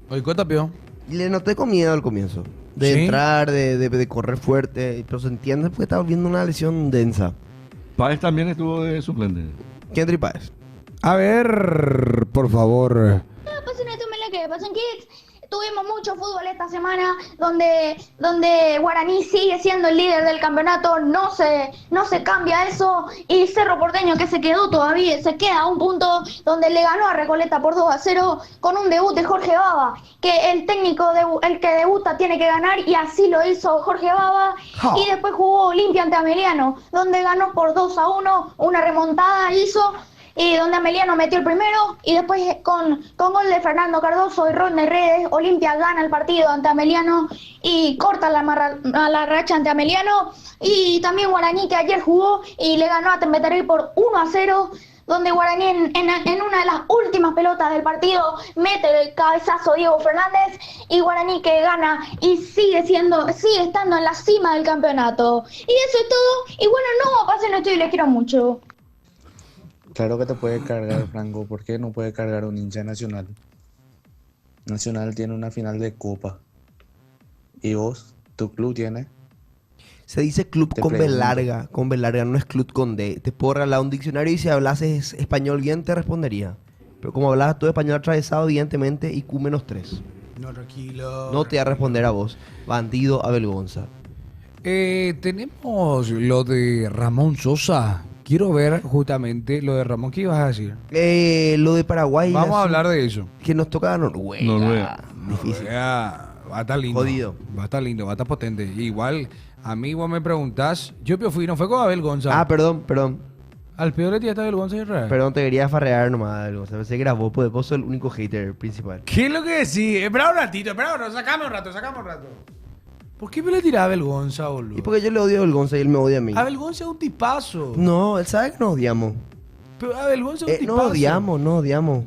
¿Oicota vio?
Y le noté con miedo al comienzo. De
¿Sí?
entrar, de correr fuerte. Pero se entiende porque estaba viendo una lesión densa.
Páez también estuvo de suplente.
Kendry Páez.
A ver, por favor.
Pasen esto, que pasen kids. Tuvimos mucho fútbol esta semana donde Guaraní sigue siendo el líder del campeonato, no se cambia eso, y Cerro Porteño, que se quedó todavía, se queda a un punto donde le ganó a Recoleta por 2-0 con un debut de Jorge Baba, que el técnico el que debuta tiene que ganar, y así lo hizo Jorge Baba. Y después jugó Olimpia ante Ameliano, donde ganó por 2-1, una remontada hizo, y donde Ameliano metió el primero, y después con gol de Fernando Cardoso y Rodney Redes, Olimpia gana el partido ante Ameliano y corta la racha ante Ameliano. Y también Guaraní, que ayer jugó y le ganó a Tembeterrey por 1-0, donde Guaraní en una de las últimas pelotas del partido mete el cabezazo Diego Fernández y Guaraní que gana y sigue estando en la cima del campeonato. Y eso es todo. Y bueno, no, pasen esto y les quiero mucho.
Claro que te puede cargar, Franco. ¿Por qué no puede cargar un hincha Nacional? Nacional tiene una final de Copa. ¿Y vos? ¿Tu club tiene?
Se dice club
Te
con B
pregunto.
larga, no es club con D. Te puedo regalar un diccionario y si hablases español bien te respondería. Pero como hablas todo español atravesado, evidentemente, IQ -3.
No, tranquilo.
No te va a responder a vos. Bandido Abel Gonza.
Tenemos lo de Ramón Sosa. Quiero ver justamente lo de Ramón. ¿Qué ibas a decir?
Lo de Paraguay.
Vamos a
la-
hablar de eso.
Que nos toca a Noruega.
Noruega.
Difícil.
Va a estar lindo.
Jodido.
Va a estar lindo, va a estar potente. Igual, a mí vos me preguntás. Yo fui, no fue con Abel Gonza.
Ah, perdón.
Al peor le tiraste a Abel Gonza y Israel.
Perdón, te quería farrear nomás, Abel Gonza. Pensé que eras vos, pues vos sos el único hater principal.
¿Qué es lo que decís? Espera un ratito, sacame un rato. ¿Por qué me le tirás a Abel Gonza, boludo?
Y porque yo le odio a Abel Gonza y él me odia a mí.
Abel Gonza es un tipazo.
No, él sabe que nos odiamos.
Pero Abel Gonza es un
No
tipazo.
odiamos.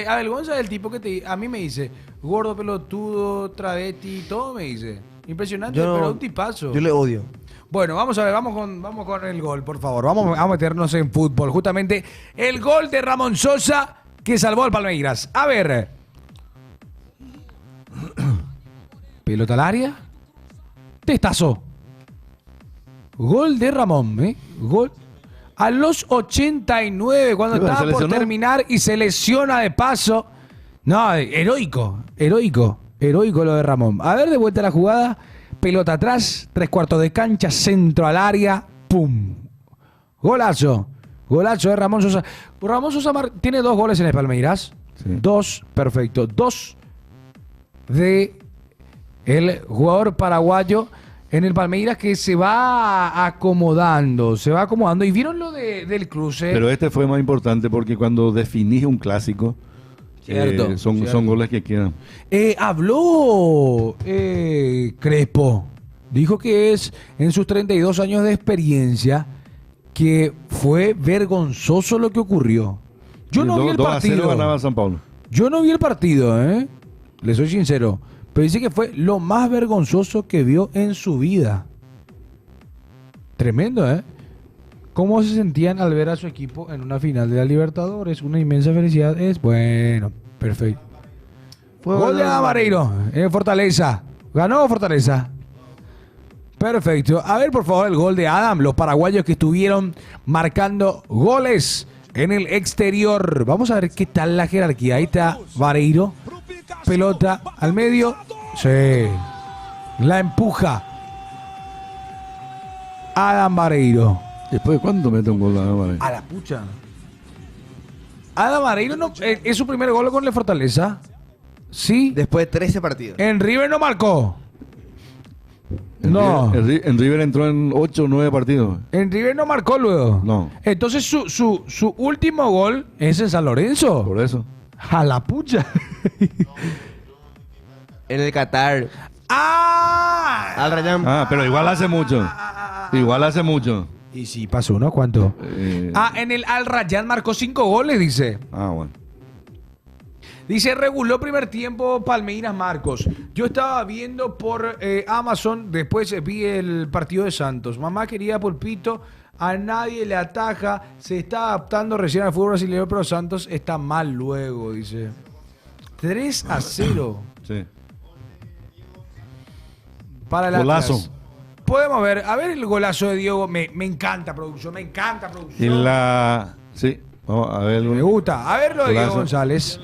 Abel Gonza es el tipo que a mí me dice gordo, pelotudo, travesti, todo me dice. Impresionante,
Yo-
pero un tipazo.
Yo le odio.
Bueno, vamos a ver, vamos con el gol, por favor. Vamos a meternos en fútbol. Justamente el gol de Ramón Sosa que salvó al Palmeiras. A ver. Pelota al área. Testazo. Gol de Ramón, ¿eh? Gol. A los 89, cuando
¿Se
estaba por
lesionó?
terminar y se lesiona de paso. No, heroico lo de Ramón. A ver, de vuelta la jugada. Pelota atrás, 3/4 de cancha, centro al área. ¡Pum! Golazo de Ramón Sosa. Ramón Sosa tiene 2 goles en el Palmeiras.
Sí.
2, perfecto. 2 de el jugador paraguayo en el Palmeiras que se va acomodando. ¿Y vieron lo del cruce?
Pero este fue más importante porque cuando definís un clásico,
Cierto.
son goles que quedan.
Habló Crespo. Dijo que es en sus 32 años de experiencia que fue vergonzoso lo que ocurrió. Yo no vi el
2-0
partido.
ganaba San Paulo.
Yo no vi el partido, ¿eh? Le soy sincero. Pero dice que fue lo más vergonzoso que vio en su vida. Tremendo, ¿eh? ¿Cómo se sentían al ver a su equipo en una final de la Libertadores? Una inmensa felicidad. Es bueno, perfecto. Gol de Amareiro en Fortaleza. Ganó Fortaleza. Perfecto. A ver, por favor, el gol de Adam. Los paraguayos que estuvieron marcando goles en el exterior. Vamos a ver qué tal la jerarquía. Ahí está Vareiro. Pelota al medio. Sí. La empuja. Adam Vareiro.
Después de cuánto mete un gol
A la pucha. Adam Vareiro no, es su primer gol con la Fortaleza. Sí.
Después de 13 partidos.
En River no marcó. No.
En River entró en 8 o 9 partidos.
En River no marcó luego.
No.
Entonces su último gol es en San Lorenzo.
Por eso.
A la pucha.
En el Qatar.
¡Ah!
Al Rayán.
Pero igual hace mucho. Igual hace mucho.
Y sí, pasó, ¿no? ¿Cuánto?
Eh,
En el Al Rayyan marcó 5 goles, dice.
Bueno.
Dice, reguló primer tiempo Palmeiras Marcos. Yo estaba viendo por Amazon, después vi el partido de Santos. Mamá quería pulpito, a nadie le ataja, se está adaptando recién al fútbol brasileño, pero Santos está mal luego, dice. 3-0
Sí.
para el
Golazo.
Atlas. Podemos ver, a ver el golazo de Diego, me encanta producción,
Y la. Sí. Vamos a ver.
Me gusta. A ver lo de Diego
Golazo.
González.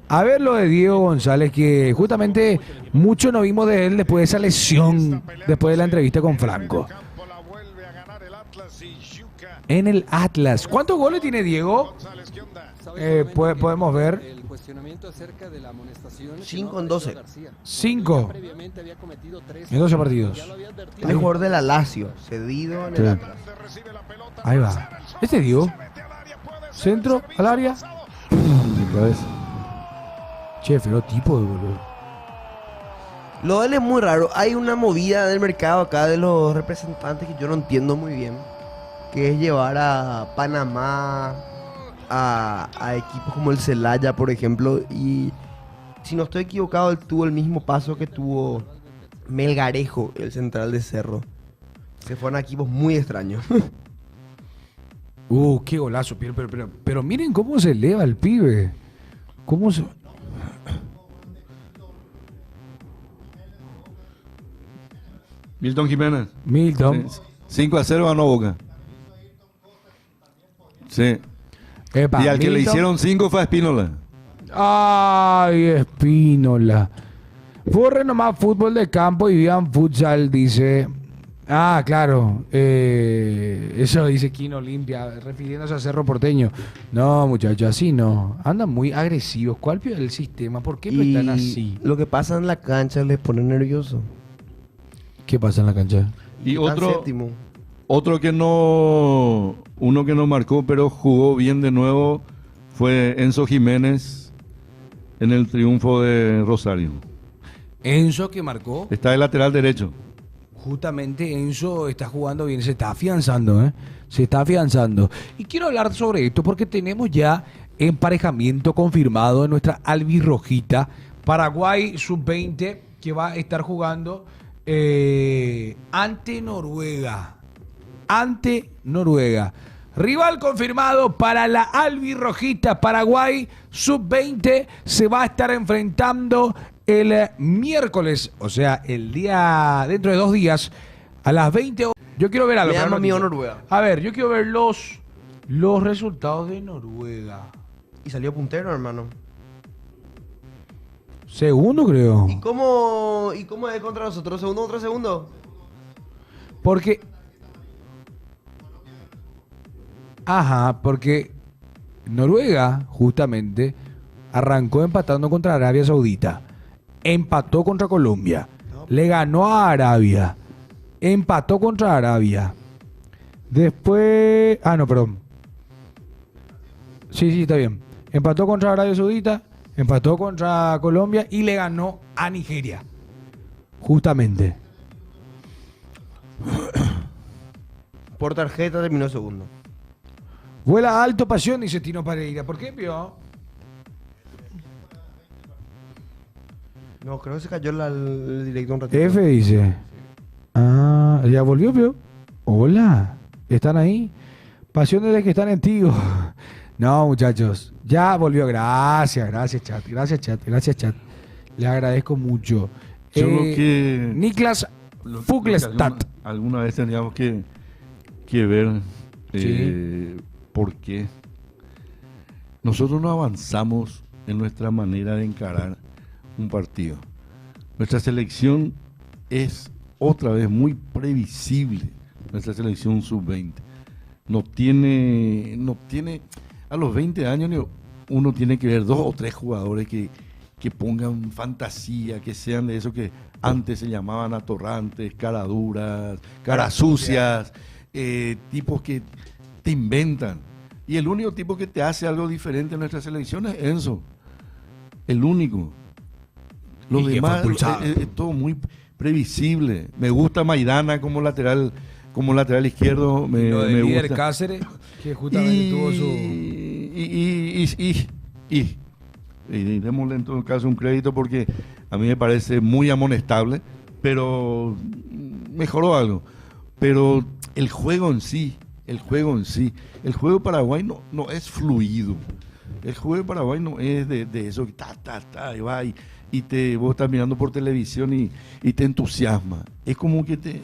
A ver lo de Diego González, que justamente mucho no vimos de él después de esa lesión, después de la entrevista con Franco. En el Atlas. ¿Cuántos goles tiene Diego? Podemos ver.
El cuestionamiento acerca de la amonestación.
5 en 12.
5
Previamente había cometido 3
en 12 partidos.
El jugador de la Lazio, cedido en el Atlas.
Ahí va. Este es Diego. Centro al área.
Otra vez.
Che, feo tipo de boludo.
Lo de él es muy raro. Hay una movida del mercado acá de los representantes que yo no entiendo muy bien. Que es llevar a Panamá, a equipos como el Celaya, por ejemplo, y si no estoy equivocado, él tuvo el mismo paso que tuvo Melgarejo, el central de Cerro. Se fueron a equipos muy extraños.
Qué golazo, pero miren cómo se eleva el pibe. ¿Cómo se...?
Milton Jiménez.
Milton.
Sí. 5-0 ganó Boca. Sí.
Epa,
y al que le
Milton.
hicieron 5 fue a Espínola.
Ay, Espínola. Borre nomás fútbol de campo y vivan futsal, dice. Ah, claro. Eso dice Quino Olimpia, refiriéndose a Cerro Porteño. No, muchachos, así no. Andan muy agresivos. ¿Cuál es el sistema? ¿Por qué
Y
están así?
lo que pasa en la cancha les pone nervioso.
¿Qué pasa en la cancha?
Y
Están
otro
séptimo.
que no... Uno que no marcó, pero jugó bien de nuevo, fue Enzo Jiménez en el triunfo de Rosario.
Enzo que marcó.
Está de lateral derecho.
Justamente Enzo está jugando bien, se está afianzando, ¿eh? Se está afianzando. Y quiero hablar sobre esto porque tenemos ya emparejamiento confirmado en nuestra albirrojita. Paraguay sub-20 que va a estar jugando ante Noruega. Ante Noruega. Rival confirmado para la albirrojita. Paraguay sub-20 se va a estar enfrentando el miércoles, o sea, el día, dentro de 2 días, a las 20 horas. Yo quiero ver algo.
Me llama mío Noruega.
A ver, yo quiero ver los resultados de Noruega.
Y salió puntero, hermano.
Segundo, creo.
¿Y cómo es contra nosotros? ¿Segundo contra segundo?
Porque... porque Noruega, justamente, arrancó empatando contra Arabia Saudita. Empató contra Colombia. Le ganó a Arabia. Empató contra Arabia. Después... no, perdón. Sí, está bien. Empató contra Arabia Saudita. Empató contra Colombia. Y le ganó a Nigeria. Justamente.
Por tarjeta terminó segundo.
Vuela alto pasión, dice Tino Pereira. ¿Por qué, Pío?
No, creo que se cayó el directo un ratito.
F dice. Ya volvió, Pío. Hola. ¿Están ahí? Pasión desde que están en Tigo. No, muchachos. Ya volvió. Gracias, chat. Gracias, chat. Le agradezco mucho.
Yo creo que...
Niklas Fuglestad.
Alguna vez tendríamos que ver
Sí.
por qué nosotros no avanzamos en nuestra manera de encarar un partido. Nuestra selección es otra vez muy previsible. Nuestra selección sub-20 no tiene a los 20 años uno tiene que ver 2 o 3 jugadores que pongan fantasía, que sean de esos que antes se llamaban atorrantes, caraduras, caras sucias, tipos que te inventan. Y el único tipo que te hace algo diferente en nuestra selección es Enzo. El único. Los demás es todo muy previsible. Me gusta Maidana como lateral izquierdo.
Lo de
me
líder
gusta.
Cáceres, que justamente tuvo su...
Y démosle en todo caso un crédito porque a mí me parece muy amonestable, pero mejoró algo. Pero el juego en sí, el juego paraguay no es fluido. El juego de Paraguay no es de eso, y va, y vos estás mirando por televisión y te entusiasma. Es como que te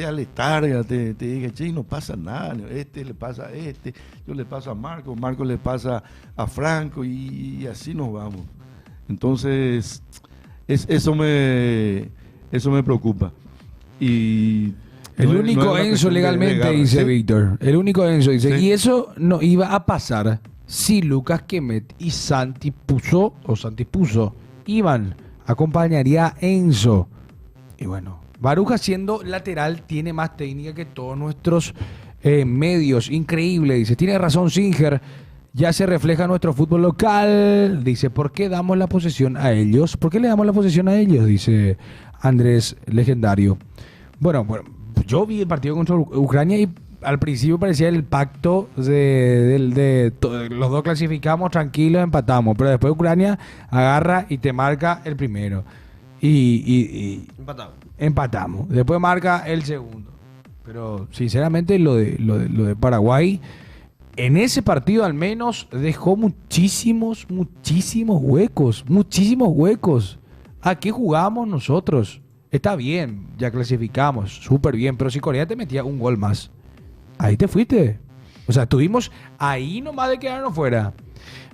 aletarga, te diga, che, no pasa nada, este le pasa a este, yo le paso a Marco le pasa a Franco y así nos vamos. Entonces, eso me preocupa. Y
el único Enzo legalmente, dice Víctor. El único Enzo dice,
Sí.
y eso no iba a pasar si Lucas Kemet y Santi Puzo iban, acompañaría a Enzo. Y bueno, Baruja siendo lateral tiene más técnica que todos nuestros medios. Increíble, dice. Tiene razón Singer. Ya se refleja nuestro fútbol local. Dice, ¿por qué damos la posesión a ellos? ¿Por qué le damos la posesión a ellos? Dice Andrés Legendario. Bueno, yo vi el partido contra Ucrania y al principio parecía el pacto de los dos clasificamos tranquilos, empatamos, pero después Ucrania agarra y te marca el primero y empatamos. Después marca el segundo. Pero sinceramente lo de Paraguay en ese partido al menos dejó muchísimos huecos. ¿A qué jugamos nosotros? Está bien, ya clasificamos, súper bien, pero si Corea te metía un gol más, ahí te fuiste. O sea, estuvimos ahí nomás de quedarnos fuera.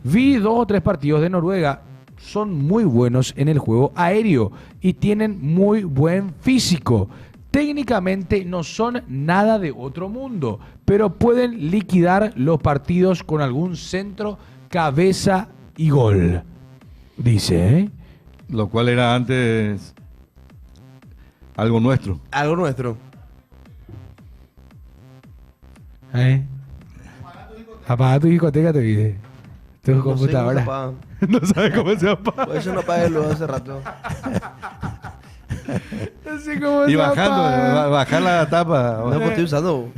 Vi 2 o 3 partidos de Noruega, son muy buenos en el juego aéreo y tienen muy buen físico. Técnicamente no son nada de otro mundo, pero pueden liquidar los partidos con algún centro, cabeza y gol. Dice, ¿eh?
Lo cual era antes algo nuestro.
Algo nuestro.
Apaga tu discoteca, te dije. Tu computadora. No sabes cómo se apaga.
Por eso no apagué luego hace rato.
No sé cómo
Y
se
bajando,
apaga.
bajar la tapa.
No, pues estoy usando.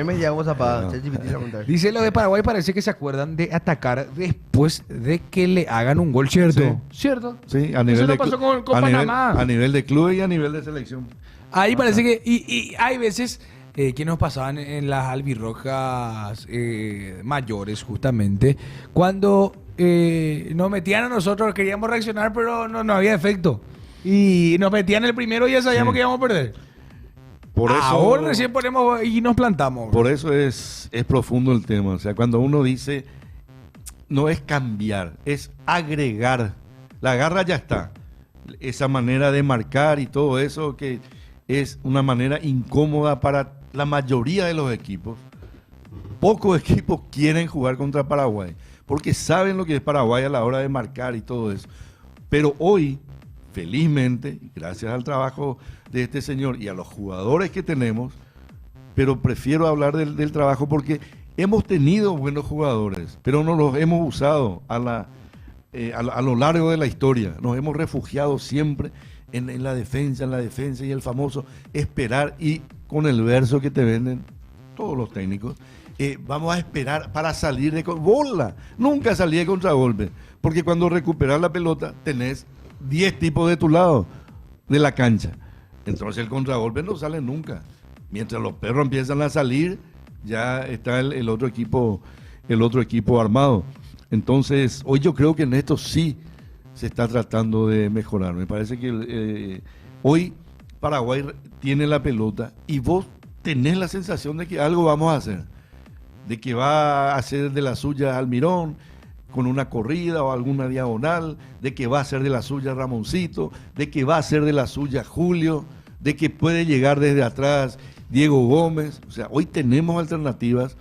Me llegamos a apagar.
No.
Dice lo de Paraguay, parece que se acuerdan de atacar después de que le hagan un gol, ¿cierto?
Sí.
¿Cierto?
Sí, a nivel
Eso no
de
pasó con Panamá.
a nivel de club y a nivel de selección.
Ahí parece que... Y hay veces que nos pasaban en las albirrojas mayores, justamente, cuando nos metían a nosotros, queríamos reaccionar, pero no había efecto. Y nos metían el primero y ya sabíamos que íbamos a perder.
Por eso,
ahora recién ponemos y nos plantamos.
Por eso es profundo el tema. O sea, cuando uno dice, no es cambiar, es agregar. La garra ya está. Esa manera de marcar y todo eso que es una manera incómoda para la mayoría de los equipos. Pocos equipos quieren jugar contra Paraguay porque saben lo que es Paraguay a la hora de marcar y todo eso. Pero hoy, felizmente, gracias al trabajo de este señor y a los jugadores que tenemos, pero prefiero hablar del trabajo porque hemos tenido buenos jugadores, pero no los hemos usado a lo largo de la historia. Nos hemos refugiado siempre en la defensa y el famoso esperar, y con el verso que te venden todos los técnicos, vamos a esperar para salir de bola. Nunca salí de contragolpe, porque cuando recuperas la pelota tenés 10 tipos de tu lado de la cancha. Entonces el contragolpe no sale nunca. Mientras los perros empiezan a salir, ya está el otro equipo armado. Entonces, hoy yo creo que en esto sí se está tratando de mejorar. Me parece que hoy Paraguay tiene la pelota y vos tenés la sensación de que algo vamos a hacer. De que va a hacer de la suya Almirón con una corrida o alguna diagonal, de que va a ser de la suya Ramoncito, de que va a ser de la suya Julio, de que puede llegar desde atrás Diego Gómez. O sea, hoy tenemos alternativas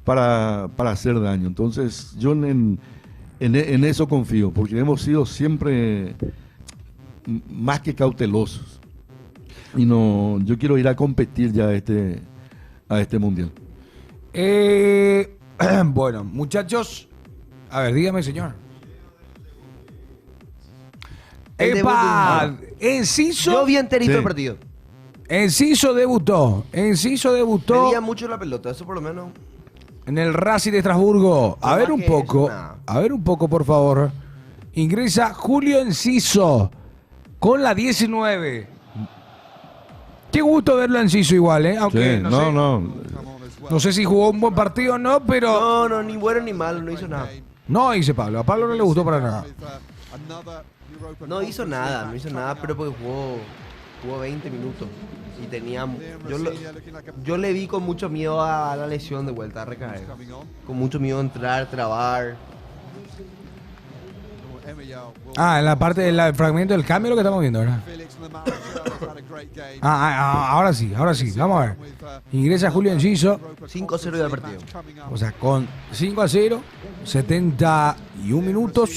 para hacer daño. Entonces, yo en eso confío, porque hemos sido siempre más que cautelosos. Y no, yo quiero ir a competir ya a este mundial.
Bueno, muchachos, a ver, dígame, señor. ¡Epa! Enciso.
Yo vi enterito
Sí.
el partido.
Enciso debutó.
Pedía mucho la pelota, eso por lo menos.
En el Racing de Estrasburgo. A
No
ver
más
un
que
poco.
eso, nada.
A ver un poco, por favor. Ingresa Julio Enciso con la 19. Qué gusto verlo Enciso igual, ¿eh? Aunque
Sí,
no sé si jugó un buen partido o no, pero
No, ni bueno ni malo, no hizo nada.
no dice Pablo. A Pablo no le gustó para nada.
No hizo nada, pero porque jugó 20 minutos. Y teníamos. Yo le vi con mucho miedo a la lesión de vuelta, a recaer. Con mucho miedo a entrar, trabar.
En la parte del fragmento del cambio lo que estamos viendo, ¿verdad? Ahora sí. Vamos a ver. Ingresa Julio Enciso.
5-0 del partido.
O sea, con 5-0, 71 minutos.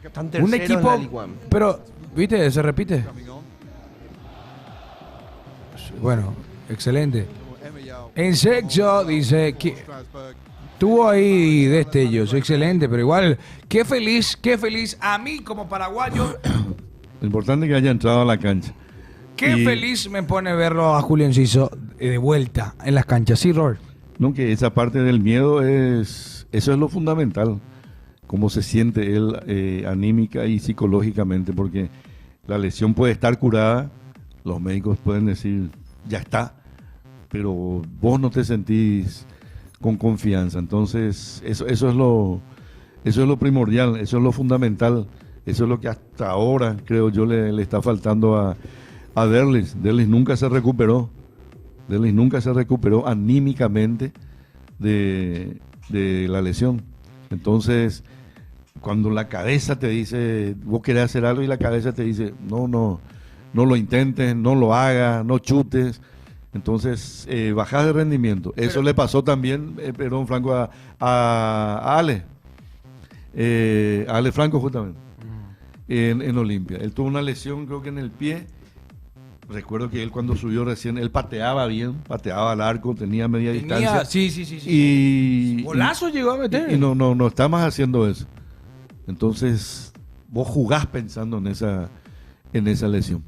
Están
Un
terceros en la
equipo.
Ligue 1.
Pero, ¿viste? Se repite. Bueno, excelente. En sexo, dice que tuvo ahí destellos, excelente, pero igual, qué feliz. A mí, como paraguayo,
Lo importante es que haya entrado a la cancha.
qué
Y-
feliz me pone verlo a Julio Enciso de vuelta en las canchas. Sí, Robert.
No, que esa parte del miedo eso es lo fundamental. Cómo se siente él anímica y psicológicamente, porque la lesión puede estar curada, los médicos pueden decir, ya está, pero vos no te sentís con confianza. Entonces, eso es lo primordial, eso es lo fundamental, eso es lo que hasta ahora, creo yo, le está faltando a Derlis. Derlis nunca se recuperó anímicamente de la lesión. Entonces, cuando la cabeza te dice, vos querés hacer algo y la cabeza te dice, no lo intentes, no lo hagas, no chutes, entonces bajás de rendimiento. Eso le pasó también, perdón, Franco, a Ale. Ale Franco justamente, en Olimpia. Él tuvo una lesión, creo que en el pie. Recuerdo que él cuando subió recién, él pateaba bien, pateaba al arco, tenía media distancia.
Sí.
Y
golazo llegó a meter.
Y no está más haciendo eso. Entonces, vos jugás pensando en esa lesión.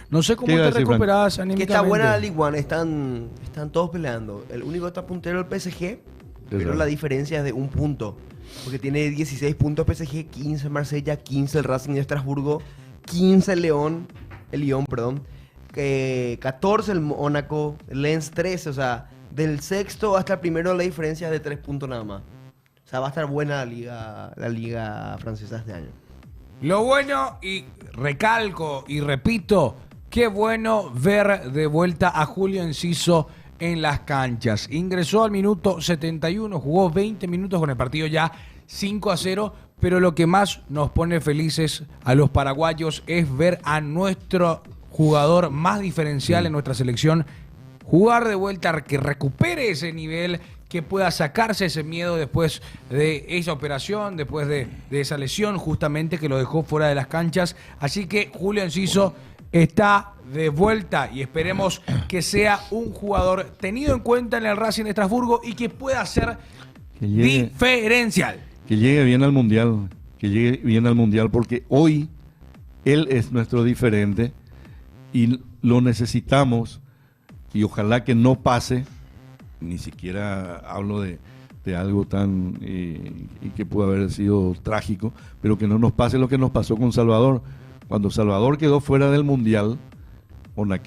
No sé cómo te recuperás anímicamente.
Que está buena la Ligue 1, están todos peleando. El único que está puntero es el PSG, pero la diferencia es de 1 punto. Porque tiene 16 puntos PSG, 15 Marsella, 15 el Racing de Estrasburgo, 15 el Lyon, 14 el Mónaco, el Lens 13, o sea, del sexto hasta el primero la diferencia es de 3 puntos nada más. O sea, va a estar buena la liga francesa este año.
Lo bueno, y recalco y repito, qué bueno ver de vuelta a Julio Enciso en las canchas. Ingresó al minuto 71, jugó 20 minutos con el partido ya 5-0, pero lo que más nos pone felices a los paraguayos es ver a nuestro jugador más diferencial en nuestra selección jugar de vuelta, que recupere ese nivel, que pueda sacarse ese miedo después de esa operación, después de esa lesión justamente que lo dejó fuera de las canchas. Así que Julio Enciso está de vuelta y esperemos que sea un jugador tenido en cuenta en el Racing de Estrasburgo y que pueda ser diferencial.
Que llegue bien al Mundial, porque hoy él es nuestro diferente y lo necesitamos, y ojalá que no pase, ni siquiera hablo de algo tan y que pudo haber sido trágico, pero que no nos pase lo que nos pasó con Salvador. Cuando Salvador quedó fuera del Mundial, con lo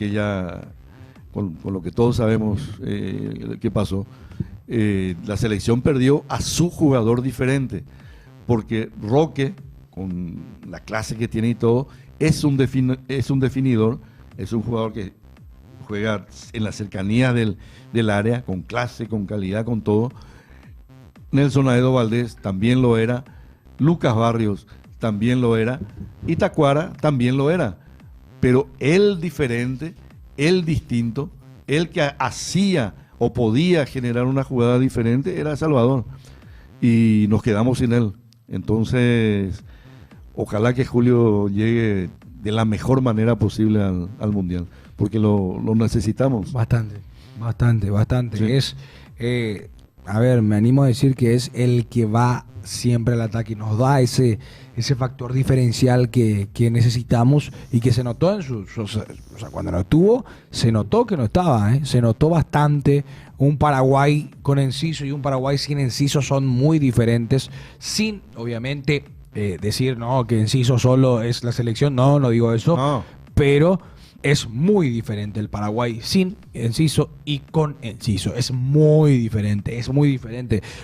que todos sabemos que pasó, la selección perdió a su jugador diferente, porque Roque, con la clase que tiene y todo, es un definidor, es un jugador que juega en la cercanía del área, con clase, con calidad, con todo. Nelson Aedo Valdés también lo era, Lucas Barrios también lo era, y Tacuara también lo era, pero el diferente, el distinto, el que hacía o podía generar una jugada diferente era Salvador, y nos quedamos sin él. Entonces, ojalá que Julio llegue de la mejor manera posible al Mundial, porque lo necesitamos.
Bastante. Sí. Es,
a ver, me animo a decir que es el que va siempre al ataque y nos da ese factor diferencial que necesitamos y que se notó en o sea, cuando no estuvo, se notó que no estaba, se notó bastante. Un Paraguay con Enciso y un Paraguay sin Enciso son muy diferentes, sin, obviamente, decir no que Enciso solo es la selección, no digo eso, no. Pero es muy diferente el Paraguay sin Enciso y con Enciso. Es muy diferente.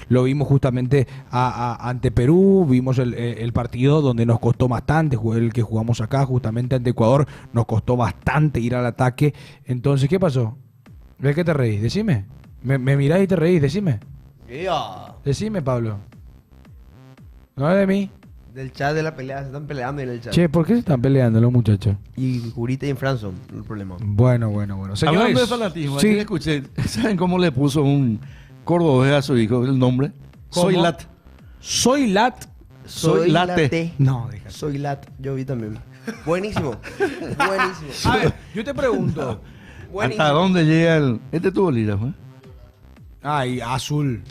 Lo vimos justamente ante Perú, vimos el partido donde nos costó bastante, el que jugamos acá justamente ante Ecuador, nos costó bastante ir al ataque. Entonces, ¿qué pasó? ¿De qué te reís? Decime. Me mirás y te reís, decime. Decime, Pablo. No es de mí.
Del chat de la pelea, se están peleando en el chat.
Che, ¿por qué se están peleando los muchachos?
Y Jurita y Franson, el problema.
Bueno. Señores,
hablando de fanatismo,
sí.
Aquí escuché, ¿saben cómo le puso un cordobés a su hijo el nombre?
¿Cómo?
Soy Lat.
No, déjate.
Soy Lat, yo vi también. Buenísimo.
A ver, yo te pregunto.
¿Hasta dónde llega Este tuvo lira, ¿eh?
Ay, azul,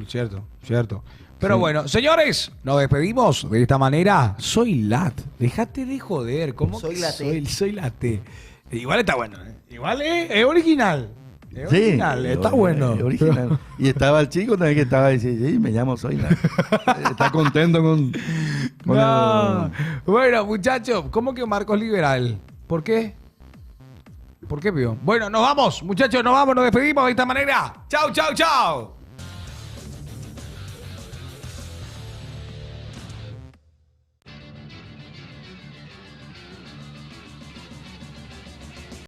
cierto. Pero bueno, señores, nos despedimos de esta manera. Soy Lat. Déjate de joder. ¿Cómo
soy
que
Latte?
Soy Latte. Igual está bueno, ¿eh? Igual es original.
Es original, está bueno.
Original. Y estaba el chico también que estaba diciendo, sí, me llamo Zoila. Está contento con
no. Bueno, muchachos, ¿cómo que Marcos liberal? ¿Por qué? ¿Por qué, Pío? Bueno, nos vamos, muchachos, nos vamos, nos despedimos de esta manera. Chau, chau, chau.